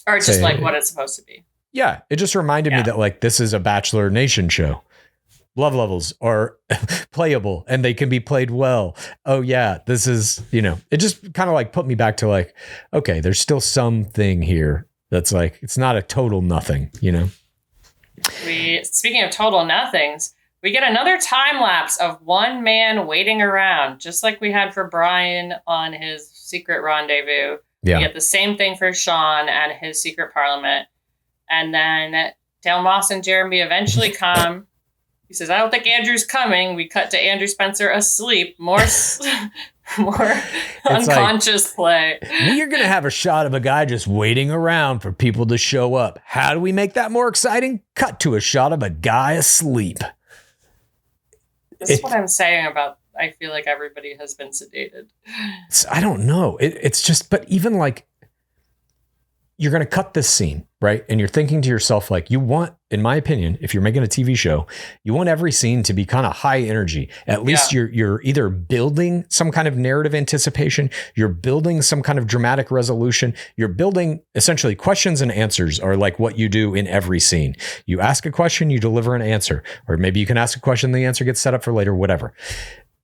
Or just like what it's supposed to be? Yeah, it just reminded me that like this is a Bachelor Nation show. Love levels are playable and they can be played well. Oh yeah, this is, it just kind of like put me back to like, okay, there's still something here that's like, it's not a total nothing, Speaking of total nothings, we get another time lapse of one man waiting around, just like we had for Brian on his secret rendezvous. Yeah. We get the same thing for Sean and his secret parliament. And then Dale Moss and Jeremy eventually come. He says, I don't think Andrew's coming. We cut to Andrew Spencer asleep. More unconscious play. We're going to have a shot of a guy just waiting around for people to show up. How do we make that more exciting? Cut to a shot of a guy asleep. This is what I'm saying about, I feel like everybody has been sedated. I don't know. It's just, but even like, you're going to cut this scene, right? And you're thinking to yourself, like, you want, in my opinion, if you're making a TV show, you want every scene to be kind of high energy. At least you're either building some kind of narrative anticipation, you're building some kind of dramatic resolution, you're building essentially questions and answers are like what you do in every scene. You ask a question, you deliver an answer, or maybe you can ask a question, the answer gets set up for later, whatever.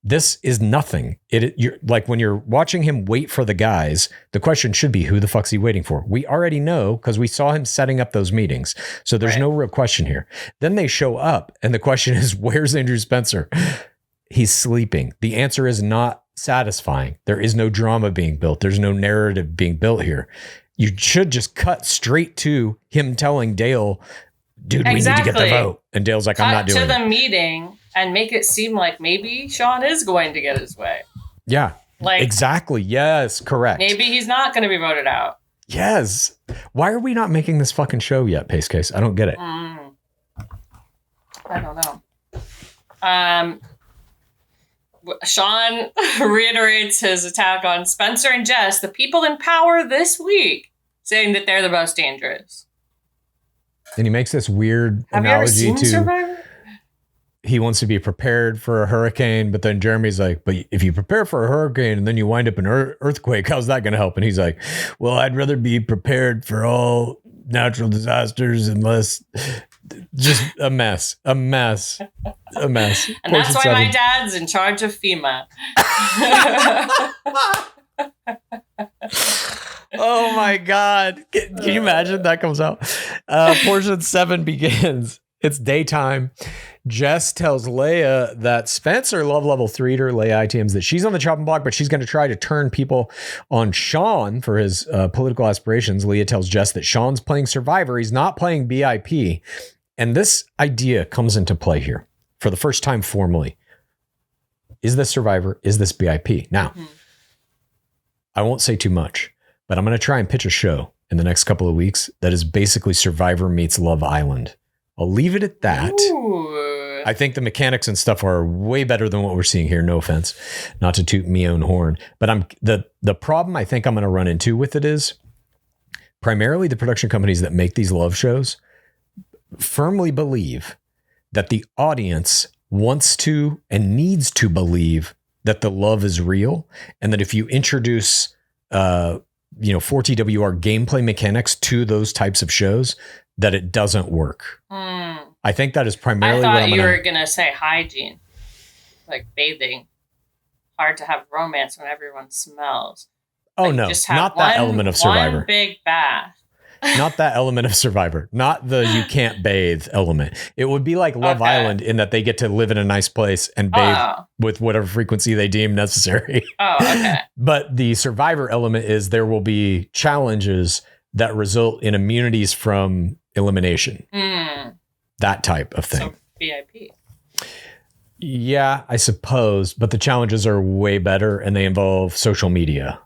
This is nothing. You're like when you're watching him wait for the guys, the question should be, who the fuck's he waiting for? We already know because we saw him setting up those meetings. So there's no real question here. Then they show up and the question is, where's Andrew Spencer? He's sleeping. The answer is not satisfying. There is no drama being built. There's no narrative being built here. You should just cut straight to him telling Dale, dude, we need to get the vote. And Dale's like, I'm not doing it. Cut to the meeting and make it seem like maybe Sean is going to get his way. Yeah, like exactly. Yes, correct. Maybe he's not going to be voted out. Yes. Why are we not making this fucking show yet, PaceCase? I don't get it. I don't know. Sean reiterates his attack on Spencer and Jess, the people in power this week, saying that they're the most dangerous. And he makes this weird Have analogy you ever seen to Survivor? He wants to be prepared for a hurricane, but then Jeremy's like, but if you prepare for a hurricane and then you wind up in an earthquake, how's that going to help? And he's like, well, I'd rather be prepared for all natural disasters and less. Just a mess. And that's why my dad's in charge of FEMA. Oh my God. Can you imagine that comes out? Portion 7 begins. It's daytime. Jess tells Leia that Spencer, love level 3 to Leia ITMs, that she's on the chopping block, but she's going to try to turn people on Sean for his political aspirations. Leia tells Jess that Sean's playing Survivor. He's not playing BIP. And this idea comes into play here for the first time formally. Is this Survivor? Is this BIP? Now, I won't say too much, but I'm going to try and pitch a show in the next couple of weeks that is basically Survivor meets Love Island. I'll leave it at that. Ooh. I think the mechanics and stuff are way better than what we're seeing here. No offense, not to toot me own horn, but the problem I think I'm going to run into with it is primarily the production companies that make these love shows firmly believe that the audience wants to and needs to believe that the love is real, and that if you introduce 4TWR gameplay mechanics to those types of shows, that it doesn't work. I think that is primarily what I'm you were going to say hygiene, like bathing. Hard to have romance when everyone smells. Oh, like, no, just have not that element of Survivor. One big bath. Not that element of Survivor. Not the you can't bathe element. It would be like Love Island in that they get to live in a nice place and bathe with whatever frequency they deem necessary. Oh, okay. But the Survivor element is there will be challenges that result in immunities from elimination. That type of thing. So VIP. Yeah, I suppose. But the challenges are way better and they involve social media.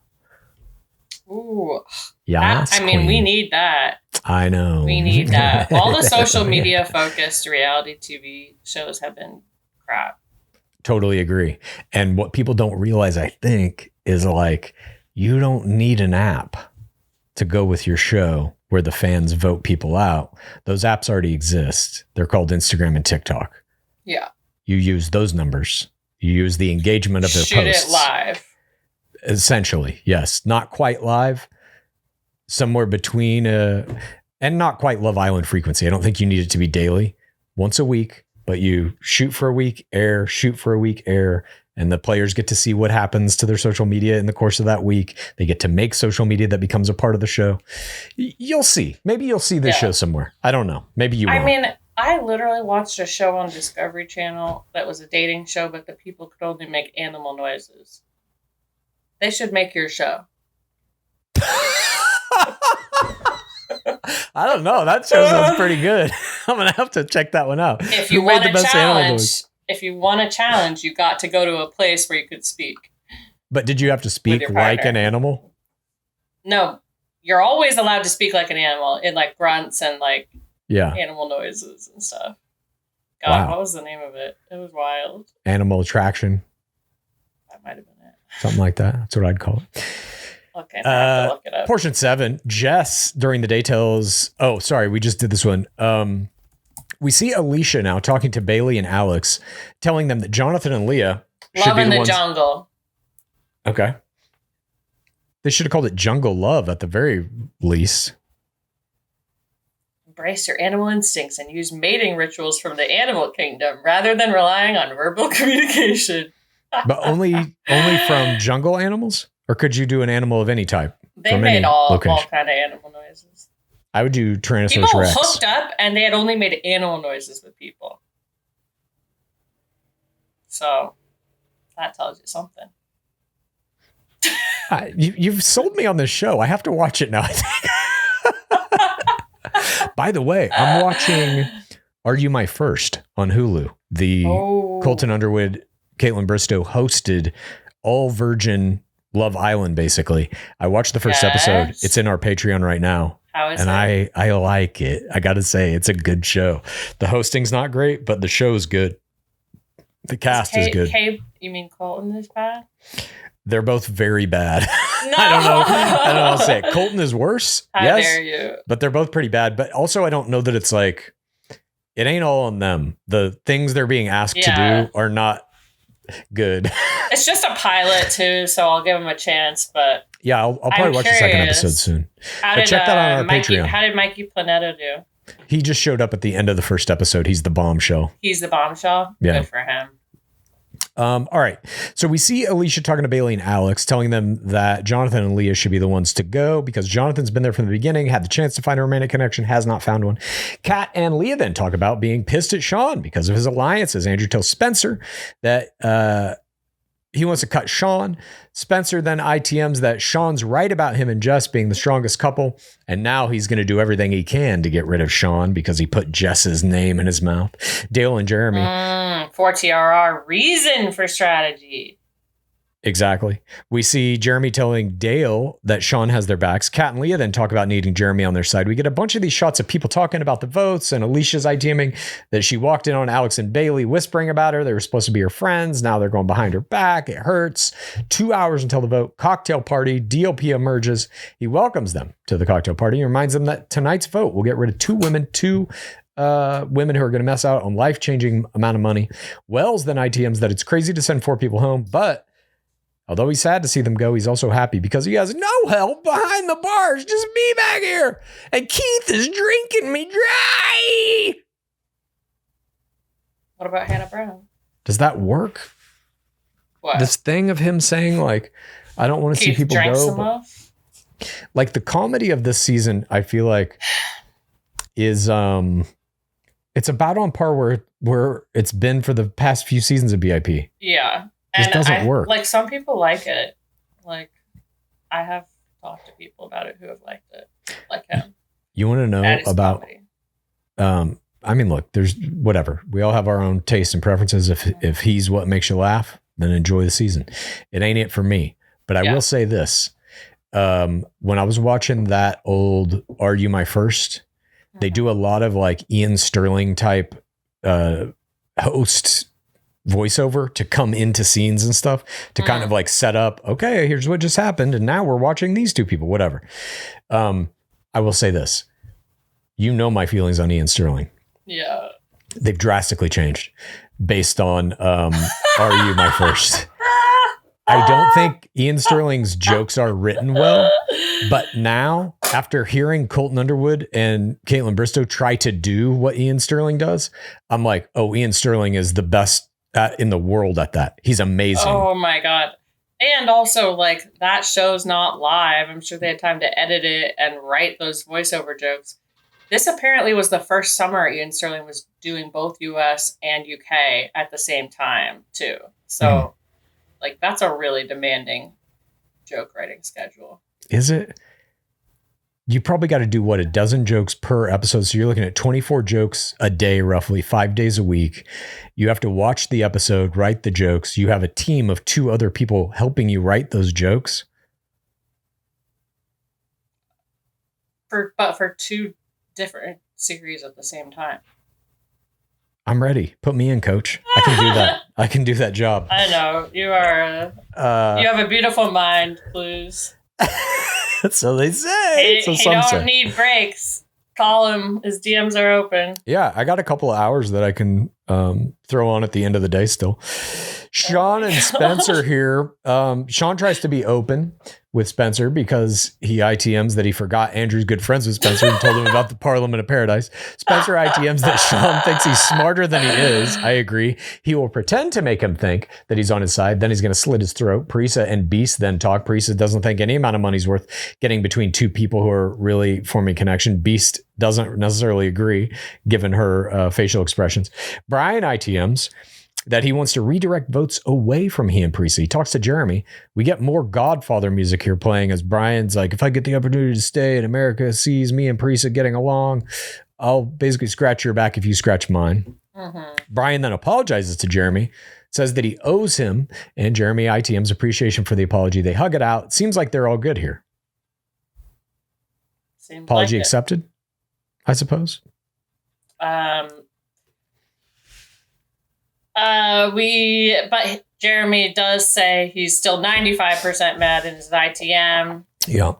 Ooh. Yeah. We need that. I know. We need that. All the social media focused reality TV shows have been crap. Totally agree. And what people don't realize, I think, is like you don't need an app to go with your show where the fans vote people out. Those apps already exist. They're called Instagram and TikTok. Yeah. You use those numbers. You use the engagement of their posts. Shoot it live. Essentially, yes. Not quite live. Somewhere between and not quite Love Island frequency. I don't think you need it to be daily. Once a week, but you shoot for a week, air, shoot for a week, air, and the players get to see what happens to their social media in the course of that week. They get to make social media that becomes a part of the show. You'll see. Maybe you'll see this show somewhere. I don't know. Maybe you won't. I mean, I literally watched a show on Discovery Channel that was a dating show, but the people could only make animal noises. They should make your show. I don't know. That show sounds pretty good. I'm gonna have to check that one out. If you want a challenge, you got to go to a place where you could speak. But did you have to speak like an animal? No, you're always allowed to speak like an animal in like grunts and like animal noises and stuff. God, what was the name of it? It was wild. Animal attraction. That might have been it. Something like that. That's what I'd call it. Okay, I have to look it up. Portion 7, Jess during the day tells, we just did this one. We see Allyshia now talking to Bailey and Alex, telling them that Jonathan and Leah should be the ones. Jungle. Okay. They should have called it Jungle Love at the very least. Embrace your animal instincts and use mating rituals from the animal kingdom rather than relying on verbal communication. But only from jungle animals? Or could you do an animal of any type? They made all kind of animal noises. I would do Tyrannosaurus People Rex. hooked up and they had only made animal noises with people. So that tells you something. You've sold me on this show. I have to watch it now, I think. By the way, I'm watching Are You My First on Hulu. The Colton Underwood, Caitlin Bristow hosted all virgin Love Island, basically. I watched the first episode. It's in our Patreon right now. How is it? I like it. I got to say, it's a good show. The hosting's not great, but the show's good. The cast is good. You mean Colton is bad? They're both very bad. No. I don't know how to say it. Colton is worse. How dare you? But they're both pretty bad. But also, I don't know that it's like, it ain't all on them. The things they're being asked to do are not good. It's just a pilot too, so I'll give them a chance. But yeah, I'll probably watch the second episode soon. But check that out on our Patreon. How did Mikey Planeta do? He just showed up at the end of the first episode. He's the bombshell. He's the bombshell? Yeah. Good for him. All right. So we see Allyshia talking to Bailey and Alex, telling them that Jonathan and Leah should be the ones to go because Jonathan's been there from the beginning, had the chance to find a romantic connection, has not found one. Kat and Leah then talk about being pissed at Sean because of his alliances. Andrew tells Spencer that he wants to cut Sean. Spencer then ITMs that Sean's right about him and Jess being the strongest couple, and now he's going to do everything he can to get rid of Sean because he put Jess's name in his mouth. Dale and Jeremy. 4TRR reason for strategy. Exactly. We see Jeremy telling Dale that Sean has their backs. Kat and Leah then talk about needing Jeremy on their side. We get a bunch of these shots of people talking about the votes, and Alicia's ITMing that she walked in on Alex and Bailey whispering about her. They were supposed to be her friends. Now they're going behind her back. It hurts. 2 hours until the vote. Cocktail party. DOP emerges. He welcomes them to the cocktail party. He reminds them that tonight's vote will get rid of two women who are going to mess out on life-changing amount of money. Wells then ITMs that it's crazy to send 4 people home, but although he's sad to see them go, he's also happy because he has no help behind the bars, just me back here. And Keith is drinking me dry. What about Hannah Brown? Does that work? What? This thing of him saying, like, I don't want to see people go. Like the comedy of this season, I feel like is it's about on par where it's been for the past few seasons of BIP. Yeah. It doesn't work. Like some people like it. Like I have talked to people about it who have liked it. Like him. You want to know about comedy. I mean, look, there's whatever. We all have our own tastes and preferences. If he's what makes you laugh, then enjoy the season. It ain't it for me. But I will say this. When I was watching that old Are You My First, they do a lot of like Ian Sterling type host voiceover to come into scenes and stuff to kind of like set up, okay, here's what just happened. And now we're watching these two people, whatever. I will say this. You know my feelings on Ian Sterling. Yeah. They've drastically changed based on Are You My First. I don't think Ian Sterling's jokes are written well, but now after hearing Colton Underwood and Caitlin Bristow try to do what Ian Sterling does, I'm like, oh, Ian Sterling is the best in the world at that. He's amazing. Oh my God. And also like that show's not live. I'm sure they had time to edit it and write those voiceover jokes. This apparently was the first summer Ian Sterling was doing both US and UK at the same time too. So like that's a really demanding joke writing schedule. Is it? You probably got to do what, a dozen jokes per episode. So you're looking at 24 jokes a day, roughly 5 days a week. You have to watch the episode, write the jokes. You have a team of 2 other people helping you write those jokes. But for 2 different series at the same time. I'm ready. Put me in, coach. I can do that. I can do that job. I know. You are you have a beautiful mind, Clues. So they say. He don't need breaks. Call him. His DMs are open. Yeah, I got a couple of hours that I can throw on at the end of the day still. Sean and Spencer here. Sean tries to be open with Spencer because he ITMs that he forgot Andrew's good friends with Spencer and told him about the Parliament of Paradise. Spencer ITMs that Sean thinks he's smarter than he is. I agree. He will pretend to make him think that he's on his side. Then he's going to slit his throat. Parisa and Beast then talk. Parisa doesn't think any amount of money's worth getting between 2 people who are really forming connection. Beast doesn't necessarily agree given her facial expressions. Brian ITMs that he wants to redirect votes away from he and Parisa. He talks to Jeremy. We get more Godfather music here playing as Brian's like, if I get the opportunity to stay and America sees me and Parisa getting along, I'll basically scratch your back if you scratch mine. Mm-hmm. Brian then apologizes to Jeremy, says that he owes him, and Jeremy ITM's appreciation for the apology. They hug it out. Seems like they're all good here. Seems apology like accepted, I suppose. But Jeremy does say he's still 95% mad in his ITM. Yeah.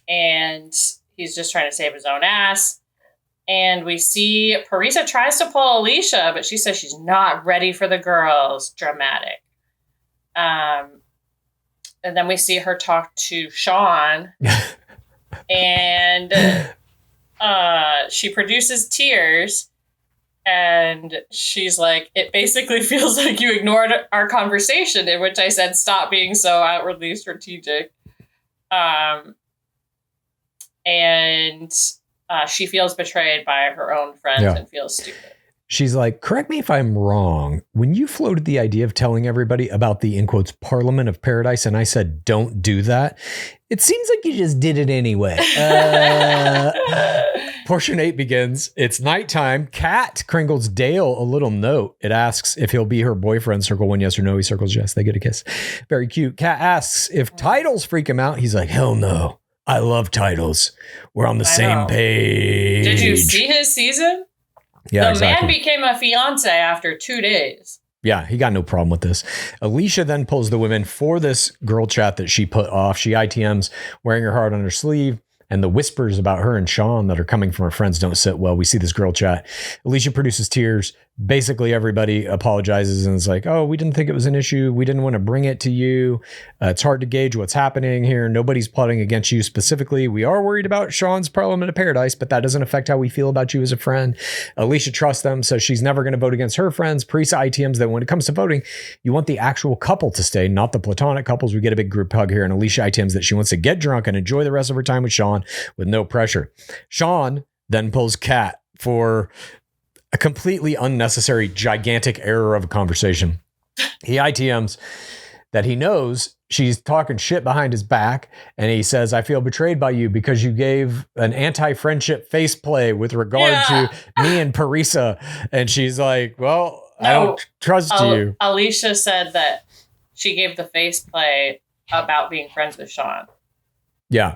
And he's just trying to save his own ass. And we see Parisa tries to pull Allyshia, but she says she's not ready for the girls. Dramatic. And then we see her talk to Sean. And she produces tears. And she's like, it basically feels like you ignored our conversation, in which I said, stop being so outwardly strategic. And she feels betrayed by her own friends and feels stupid. She's like, correct me if I'm wrong. When you floated the idea of telling everybody about the, in quotes, Parliament of Paradise, and I said, don't do that, it seems like you just did it anyway. Portion 8 begins. It's nighttime. Kat crinkles Dale a little note. It asks if he'll be her boyfriend. Circle 1, yes or no. He circles yes. They get a kiss. Very cute. Kat asks if titles freak him out. He's like, hell no. I love titles. We're on the same page. Did you see his season? Yeah, the man became a fiance after 2 days. Yeah, he got no problem with this. Allyshia then pulls the women for this girl chat that she put off. She ITMs wearing her heart on her sleeve. And the whispers about her and Sean that are coming from her friends don't sit well. We see this girl chat. Allyshia produces tears. basically everybody apologizes and is like, oh, we didn't think it was an issue. We didn't want to bring it to you. It's hard to gauge what's happening here. Nobody's plotting against you specifically. We are worried about Sean's Parliament of Paradise, but that doesn't affect how we feel about you as a friend. Allyshia trusts them, so she's never going to vote against her friends. Parisa ITMs that when it comes to voting, you want the actual couple to stay, not the platonic couples. We get a big group hug here, and Allyshia ITMs that she wants to get drunk and enjoy the rest of her time with Sean with no pressure. Sean then pulls Kat for a completely unnecessary, gigantic error of a conversation. He ITMs that he knows she's talking shit behind his back, and he says, I feel betrayed by you because you gave an anti-friendship face play with regard to me and Parisa. And she's like, well, I don't trust you. Allyshia said that she gave the face play about being friends with Sean. Yeah.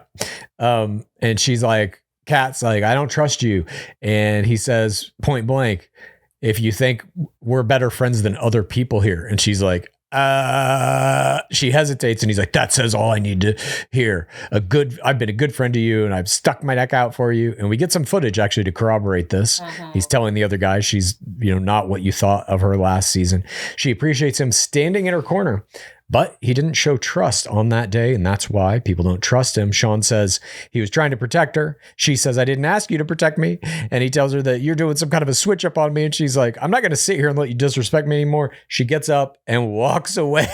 And she's like, Kat's like, I don't trust you. And he says point blank, if you think we're better friends than other people here. And she's like, she hesitates, and he's like, that says all I need to hear. I've been a good friend to you, and I've stuck my neck out for you. And we get some footage actually to corroborate this. He's telling the other guy she's, not what you thought of her last season. She appreciates him standing in her corner, but he didn't show trust on that day, and that's why people don't trust him. Sean says he was trying to protect her. She says, I didn't ask you to protect me. And he tells her that you're doing some kind of a switch up on me. And she's like, I'm not going to sit here and let you disrespect me anymore. She gets up and walks away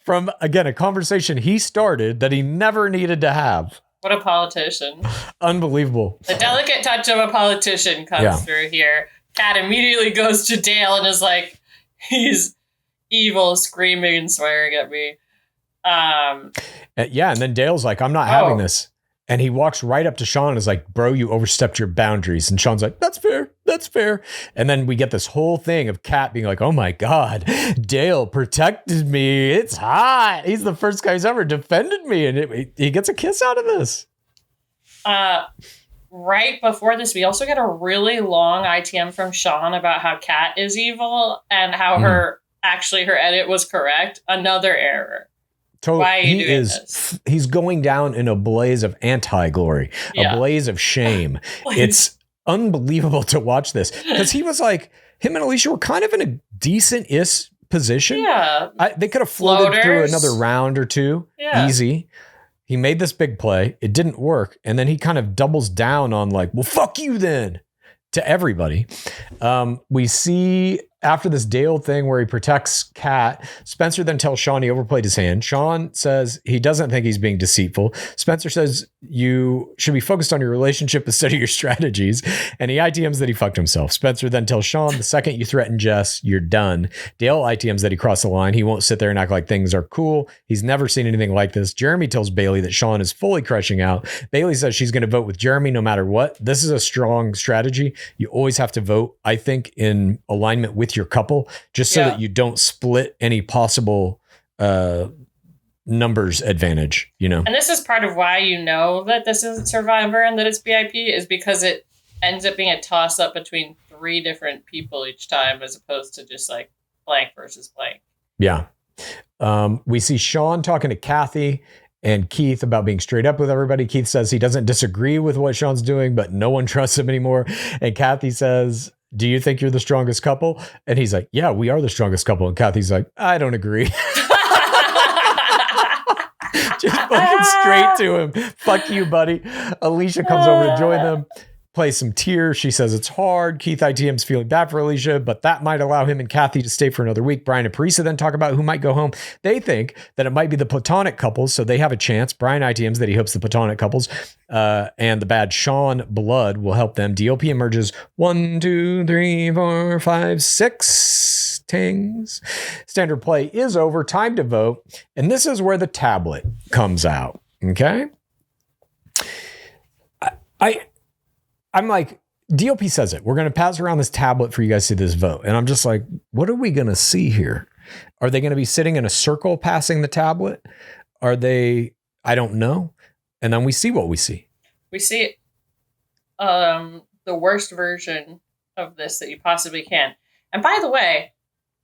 from, again, a conversation he started that he never needed to have. What a politician. Unbelievable. The delicate touch of a politician comes through here. Kat immediately goes to Dale and is like, he's evil, screaming and swearing at me. And then Dale's like, I'm not having this. And he walks right up to Sean and is like, bro, you overstepped your boundaries. And Sean's like, that's fair. And then we get this whole thing of Kat being like, oh my God, Dale protected me. It's hot. He's the first guy who's ever defended me. And he gets a kiss out of this. Right before this, we also get a really long ITM from Sean about how Kat is evil and how her edit was correct. Another error. Totally. Why are you doing this? He's going down in a blaze of anti-glory, a blaze of shame. It's unbelievable to watch this because he was like, him and Allyshia were kind of in a decent-ish position. Yeah. They could have floated through another round or two. Yeah. Easy. He made this big play. It didn't work. And then he kind of doubles down on like, well, fuck you then, to everybody. We see after this Dale thing where he protects Kat, Spencer then tells Sean he overplayed his hand. Sean says he doesn't think he's being deceitful. Spencer says you should be focused on your relationship instead of your strategies. And he ITMs that he fucked himself. Spencer then tells Sean, the second you threaten Jess, you're done. Dale ITMs that he crossed the line. He won't sit there and act like things are cool. He's never seen anything like this. Jeremy tells Bailey that Sean is fully crushing out. Bailey says she's going to vote with Jeremy no matter what. This is a strong strategy. You always have to vote, I think, in alignment with your couple, just so that you don't split any possible numbers advantage, And this is part of why that this isn't Survivor and that it's BIP is because it ends up being a toss up between 3 different people each time as opposed to just like blank versus blank. Yeah. We see Sean talking to Kathy and Keith about being straight up with everybody. Keith says he doesn't disagree with what Sean's doing, but no one trusts him anymore. And Kathy says, do you think you're the strongest couple? And he's like, yeah, we are the strongest couple. And Kathy's like, I don't agree. Just fucking straight to him. Fuck you, buddy. Allyshia comes over to join them. Play some tears. She says it's hard. Keith ITM's feeling bad for Allyshia, but that might allow him and Kathy to stay for another week. Brian and Parisa then talk about who might go home. They think that it might be the platonic couples, so they have a chance. Brian ITM's that he hopes the platonic couples and the bad Sean blood will help them. DLP emerges 1, 2, 3, 4, 5, 6 tings. Standard play is over. Time to vote. And this is where the tablet comes out. Okay. I'm like, DLP says it. We're going to pass around this tablet for you guys to see this vote. And I'm just like, what are we going to see here? Are they going to be sitting in a circle passing the tablet? Are they, I don't know. And then we see what we see. We see the worst version of this that you possibly can. And by the way,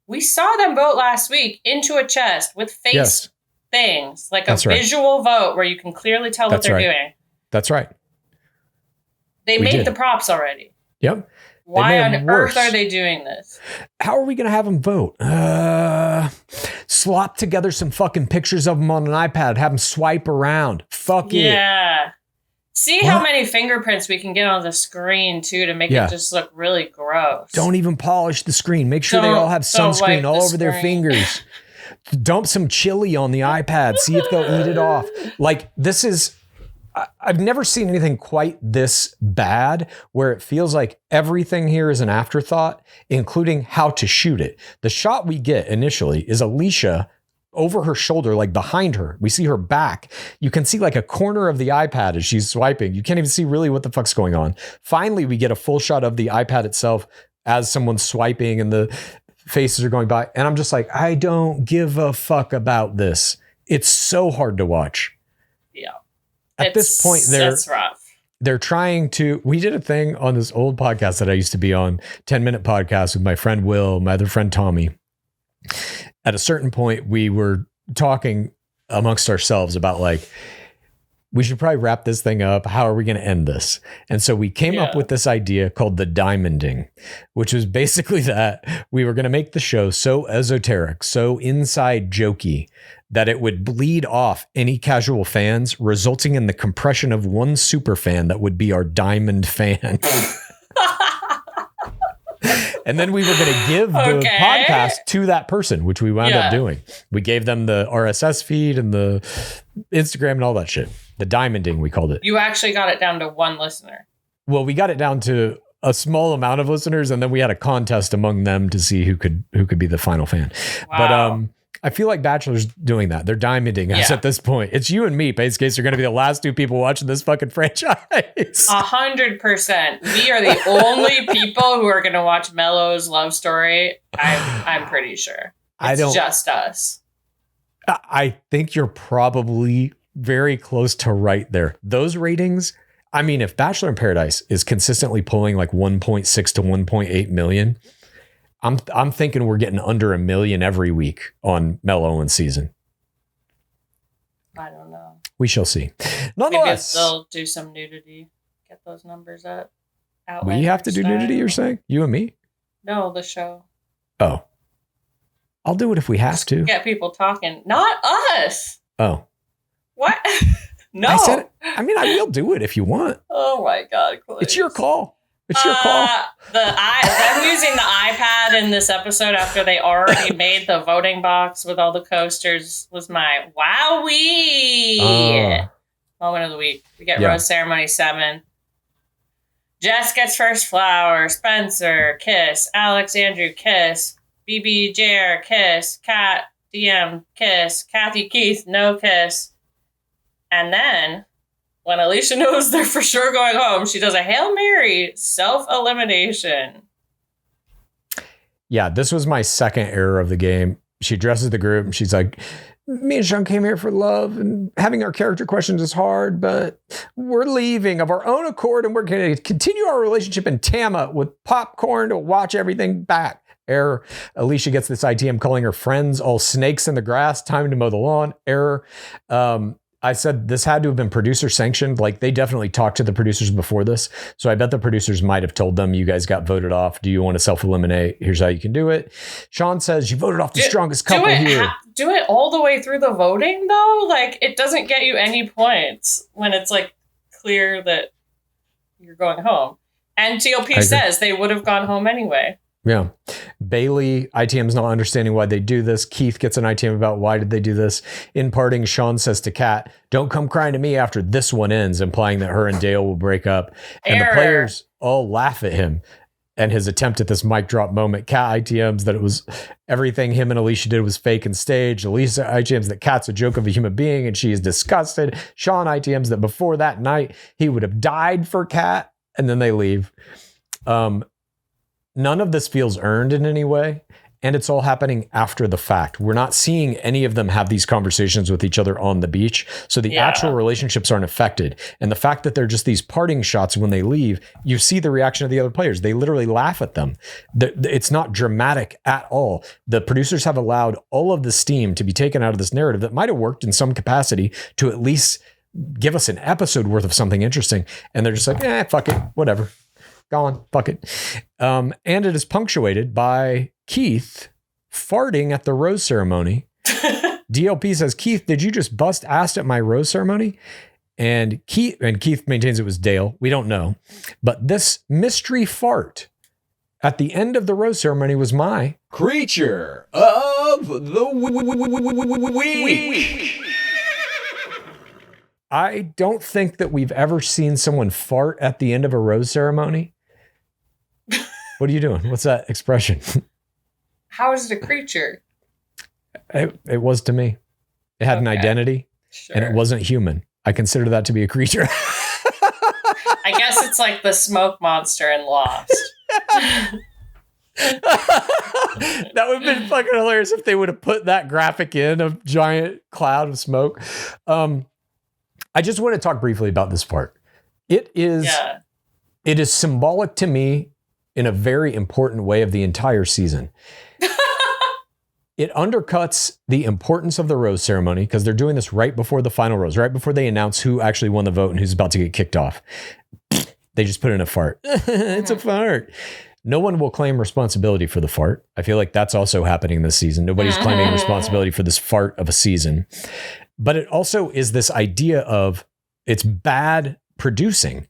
we saw them vote last week into a chest with face things, like a visual vote where you can clearly tell what they're doing. That's right. They made the props already. Yep. Why on earth are they doing this? How are we going to have them vote? Slop together some fucking pictures of them on an iPad. Have them swipe around. Fuck it. Yeah. See how many fingerprints we can get on the screen, too, to make it just look really gross. Don't even polish the screen. Make sure they all have sunscreen all over their fingers. Dump some chili on the iPad. See if they'll eat it off. Like, this is... I've never seen anything quite this bad where it feels like everything here is an afterthought, including how to shoot it. The shot we get initially is Allyshia over her shoulder, like behind her. We see her back. You can see like a corner of the iPad as she's swiping. You can't even see really what the fuck's going on. Finally, we get a full shot of the iPad itself as someone's swiping and the faces are going by. And I'm just like, I don't give a fuck about this. It's so hard to watch. Yeah. At this point, that's rough. They're trying to, we did a thing on this old podcast that I used to be on, 10-minute podcast with my friend Will, my other friend Tommy. At a certain point, we were talking amongst ourselves about like, we should probably wrap this thing up. How are we going to end this? And so we came up with this idea called the diamonding, which was basically that we were going to make the show so esoteric, so inside jokey, that it would bleed off any casual fans, resulting in the compression of one super fan that would be our diamond fan. And then we were going to give the podcast to that person, which we wound up doing. We gave them the RSS feed and the Instagram and all that shit. The diamonding, we called it. You actually got it down to one listener. Well, we got it down to a small amount of listeners, and then we had a contest among them to see who could be the final fan. Wow. But I feel like Bachelor's doing that. They're diamonding us at this point. It's you and me, PaceCase, are going to be the last two people watching this fucking franchise. 100%. We are the only people who are going to watch Mello's love story. I'm pretty sure. It's just us. I think you're probably very close to right there. Those ratings, I mean, if Bachelor in Paradise is consistently pulling like 1.6 to 1.8 million, I'm thinking we're getting under 1 million every week on Mello and season. I don't know. We shall see. Nonetheless, maybe they'll do some nudity. Get those numbers up. We have to do nudity, you're saying? You and me? No, the show. Oh. I'll do it if we have to. Get people talking. Not us. Oh. What? No. I said it. I mean, I will do it if you want. Oh my God. Please. It's your call. It's your call. I'm using the iPad in this episode after they already made the voting box with all the coasters was my wowee moment of the week. We get Rose Ceremony 7. Jess gets first flower. Spencer, kiss. Alex, Andrew, kiss. BB, Jer, kiss. Kat, DM, kiss. Kathy, Keith, no kiss. And then when Allyshia knows they're for sure going home, she does a Hail Mary self-elimination. Yeah, this was my second error of the game. She addresses the group and she's like, me and Sean came here for love and having our character questions is hard, but we're leaving of our own accord and we're going to continue our relationship in Tama with popcorn to watch everything back. Error. Allyshia gets this ITM calling her friends all snakes in the grass. Time to mow the lawn. Error. I said this had to have been producer sanctioned. Like they definitely talked to the producers before this. So I bet the producers might have told them, you guys got voted off. Do you want to self-eliminate? Here's how you can do it. Sean says you voted off the strongest couple here. Do it all the way through the voting though. Like it doesn't get you any points when it's like clear that you're going home. And TOP says they would have gone home anyway. Yeah. Bailey, ITM's not understanding why they do this. Keith gets an ITM about why did they do this. In parting, Sean says to Kat, don't come crying to me after this one ends, implying that her and Dale will break up. And the players all laugh at him and his attempt at this mic drop moment. Kat ITMs that it was everything him and Allyshia did was fake and staged. Allyshia ITMs that Kat's a joke of a human being and she is disgusted. Sean ITMs that before that night, he would have died for Kat. And then they leave. None of this feels earned in any way, and it's all happening after the fact. We're not seeing any of them have these conversations with each other on the beach, so the actual relationships aren't affected. And the fact that they're just these parting shots when they leave, you see the reaction of the other players. They literally laugh at them. It's not dramatic at all. The producers have allowed all of the steam to be taken out of this narrative that might have worked in some capacity to at least give us an episode worth of something interesting. And they're just like, fuck it, whatever. gone. Fuck it. And it is punctuated by Keith farting at the rose ceremony. DLP says, Keith, did you just bust ass at my rose ceremony? And Keith maintains it was Dale. We don't know. But this mystery fart at the end of the rose ceremony was my Creature of the week. I don't think that we've ever seen someone fart at the end of a rose ceremony. What are you doing? What's that expression? How is it a creature? It was to me. It had an identity, and it wasn't human. I consider that to be a creature. I guess it's like the smoke monster in Lost. That would have been fucking hilarious if they would have put that graphic in, a giant cloud of smoke. I just want to talk briefly about this part. It is symbolic to me in a very important way of the entire season. It undercuts the importance of the rose ceremony because they're doing this right before the final rose, right before they announce who actually won the vote and who's about to get kicked off. They just put in a fart. It's a fart. No one will claim responsibility for the fart. I feel like that's also happening this season. Nobody's claiming responsibility for this fart of a season. But it also is this idea of it's bad producing.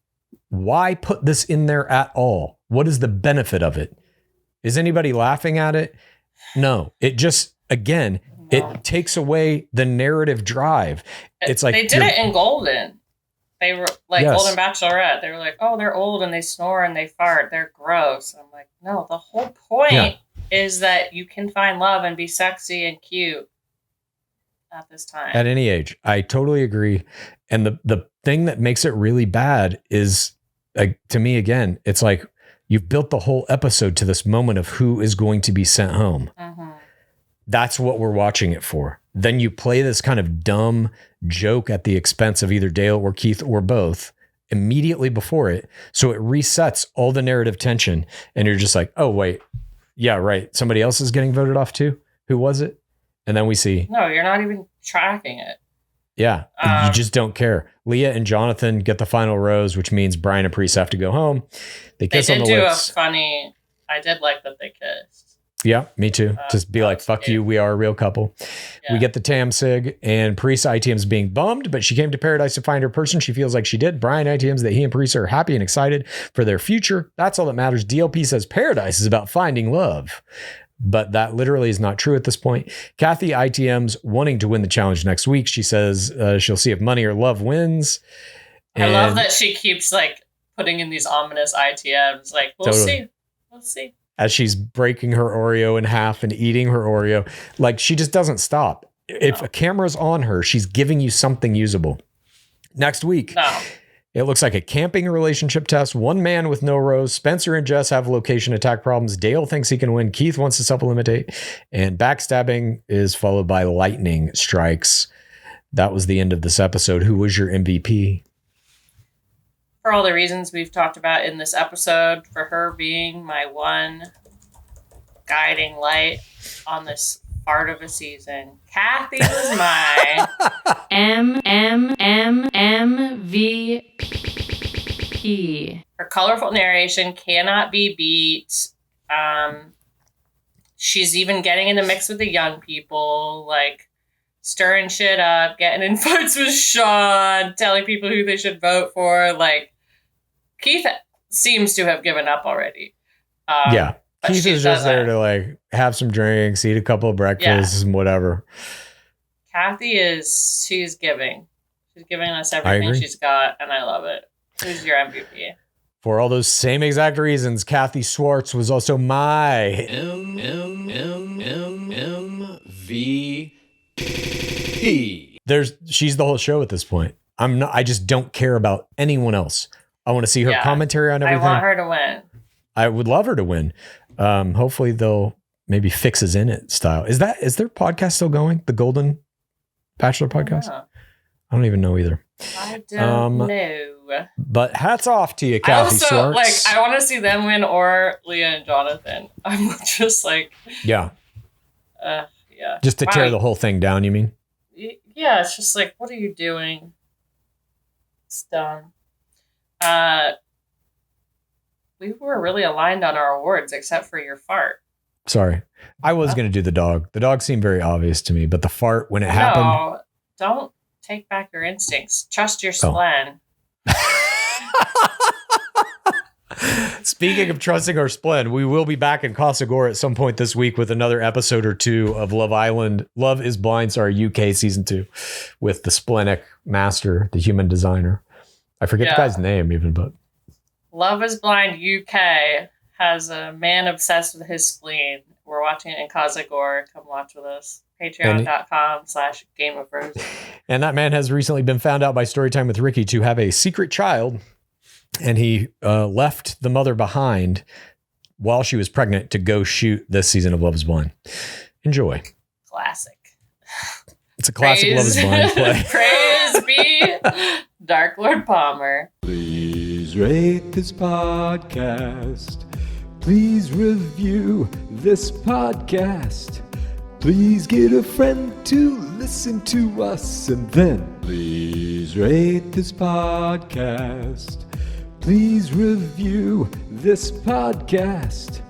Why put this in there at all? What is the benefit of it? Is anybody laughing at it? No. It just, again, it takes away the narrative drive. It's like they did it in Golden. They were like Golden Bachelorette. They were like, oh, they're old and they snore and they fart. They're gross. I'm like, no, the whole point is that you can find love and be sexy and cute at this time. At any age. I totally agree. And the thing that makes it really bad is, like, to me, again, it's like you've built the whole episode to this moment of who is going to be sent home. That's what we're watching it for. Then you play this kind of dumb joke at the expense of either Dale or Keith or both immediately before it. So it resets all the narrative tension. And you're just like, oh, wait. Yeah, right. Somebody else is getting voted off too. Who was it? And then we see. No, you're not even tracking it. Yeah. You just don't care. Leah and Jonathan get the final rose, which means Brian and Priest have to go home. They kiss on the lips. I did like that they kissed. Yeah, me too. Just be like, fuck you. We are a real couple. Yeah. We get the Tam Sig, and Priest ITM's being bummed, but she came to paradise to find her person. She feels like she did. Brian ITM's that he and Priest are happy and excited for their future. That's all that matters. DLP says paradise is about finding love, but that literally is not true at this point. Kathy ITM's wanting to win the challenge next week. She says she'll see if money or love wins. I love that she keeps like putting in these ominous ITMs. Like, we'll see. We'll see. As she's breaking her Oreo in half and eating her Oreo. Like, she just doesn't stop. If a camera's on her, she's giving you something usable. Next week, it looks like a camping relationship test. One man with no rose. Spencer and Jess have location attack problems. Dale thinks he can win. Keith wants to self-eliminate. And backstabbing is followed by lightning strikes. That was the end of this episode. Who was your MVP? For all the reasons we've talked about in this episode, for her being my one guiding light on this part of a season, Kathy was my MVP. Her colorful narration cannot be beat. She's even getting in the mix with the young people, like stirring shit up, getting in fights with Sean, telling people who they should vote for. Like, Keith seems to have given up already. Keith is just there to like have some drinks, eat a couple of breakfasts and whatever. Kathy she's giving. She's giving us everything she's got, and I love it. Who's your MVP? For all those same exact reasons, Kathy Swartz was also my MVP. She's the whole show at this point. I just don't care about anyone else. I want to see her commentary on everything. I want her to win. I would love her to win. Hopefully they'll maybe Fixes in It style. Is their podcast still going? The Golden Bachelor podcast? I don't even know either. I don't know. But hats off to you, Kathy Swartz. I want to see them win or Leah and Jonathan. I'm just like, just to tear the whole thing down, you mean? Yeah, it's just like, what are you doing? It's dumb. We were really aligned on our awards, except for your fart. Sorry. I was going to do the dog. The dog seemed very obvious to me, but the fart, when it happened. No, don't take back your instincts. Trust your spleen. Speaking of trusting our spleen, we will be back in Casa Gore at some point this week with another episode or two of Love Island. Love is Blind, UK season 2 with the splenic master, the human designer. I forget the guy's name even, but. Love is Blind UK has a man obsessed with his spleen. We're watching it in Casa Gore. Come watch with us. Patreon.com/Game of Roses. And that man has recently been found out by Storytime with Ricky to have a secret child. And he left the mother behind while she was pregnant to go shoot this season of Love is Blind. Enjoy. Classic. It's a classic Love is Blind play. Praise be Dark Lord Palmer. Please rate this podcast. Please review this podcast. Please get a friend to listen to us. And then please rate this podcast. Please review this podcast.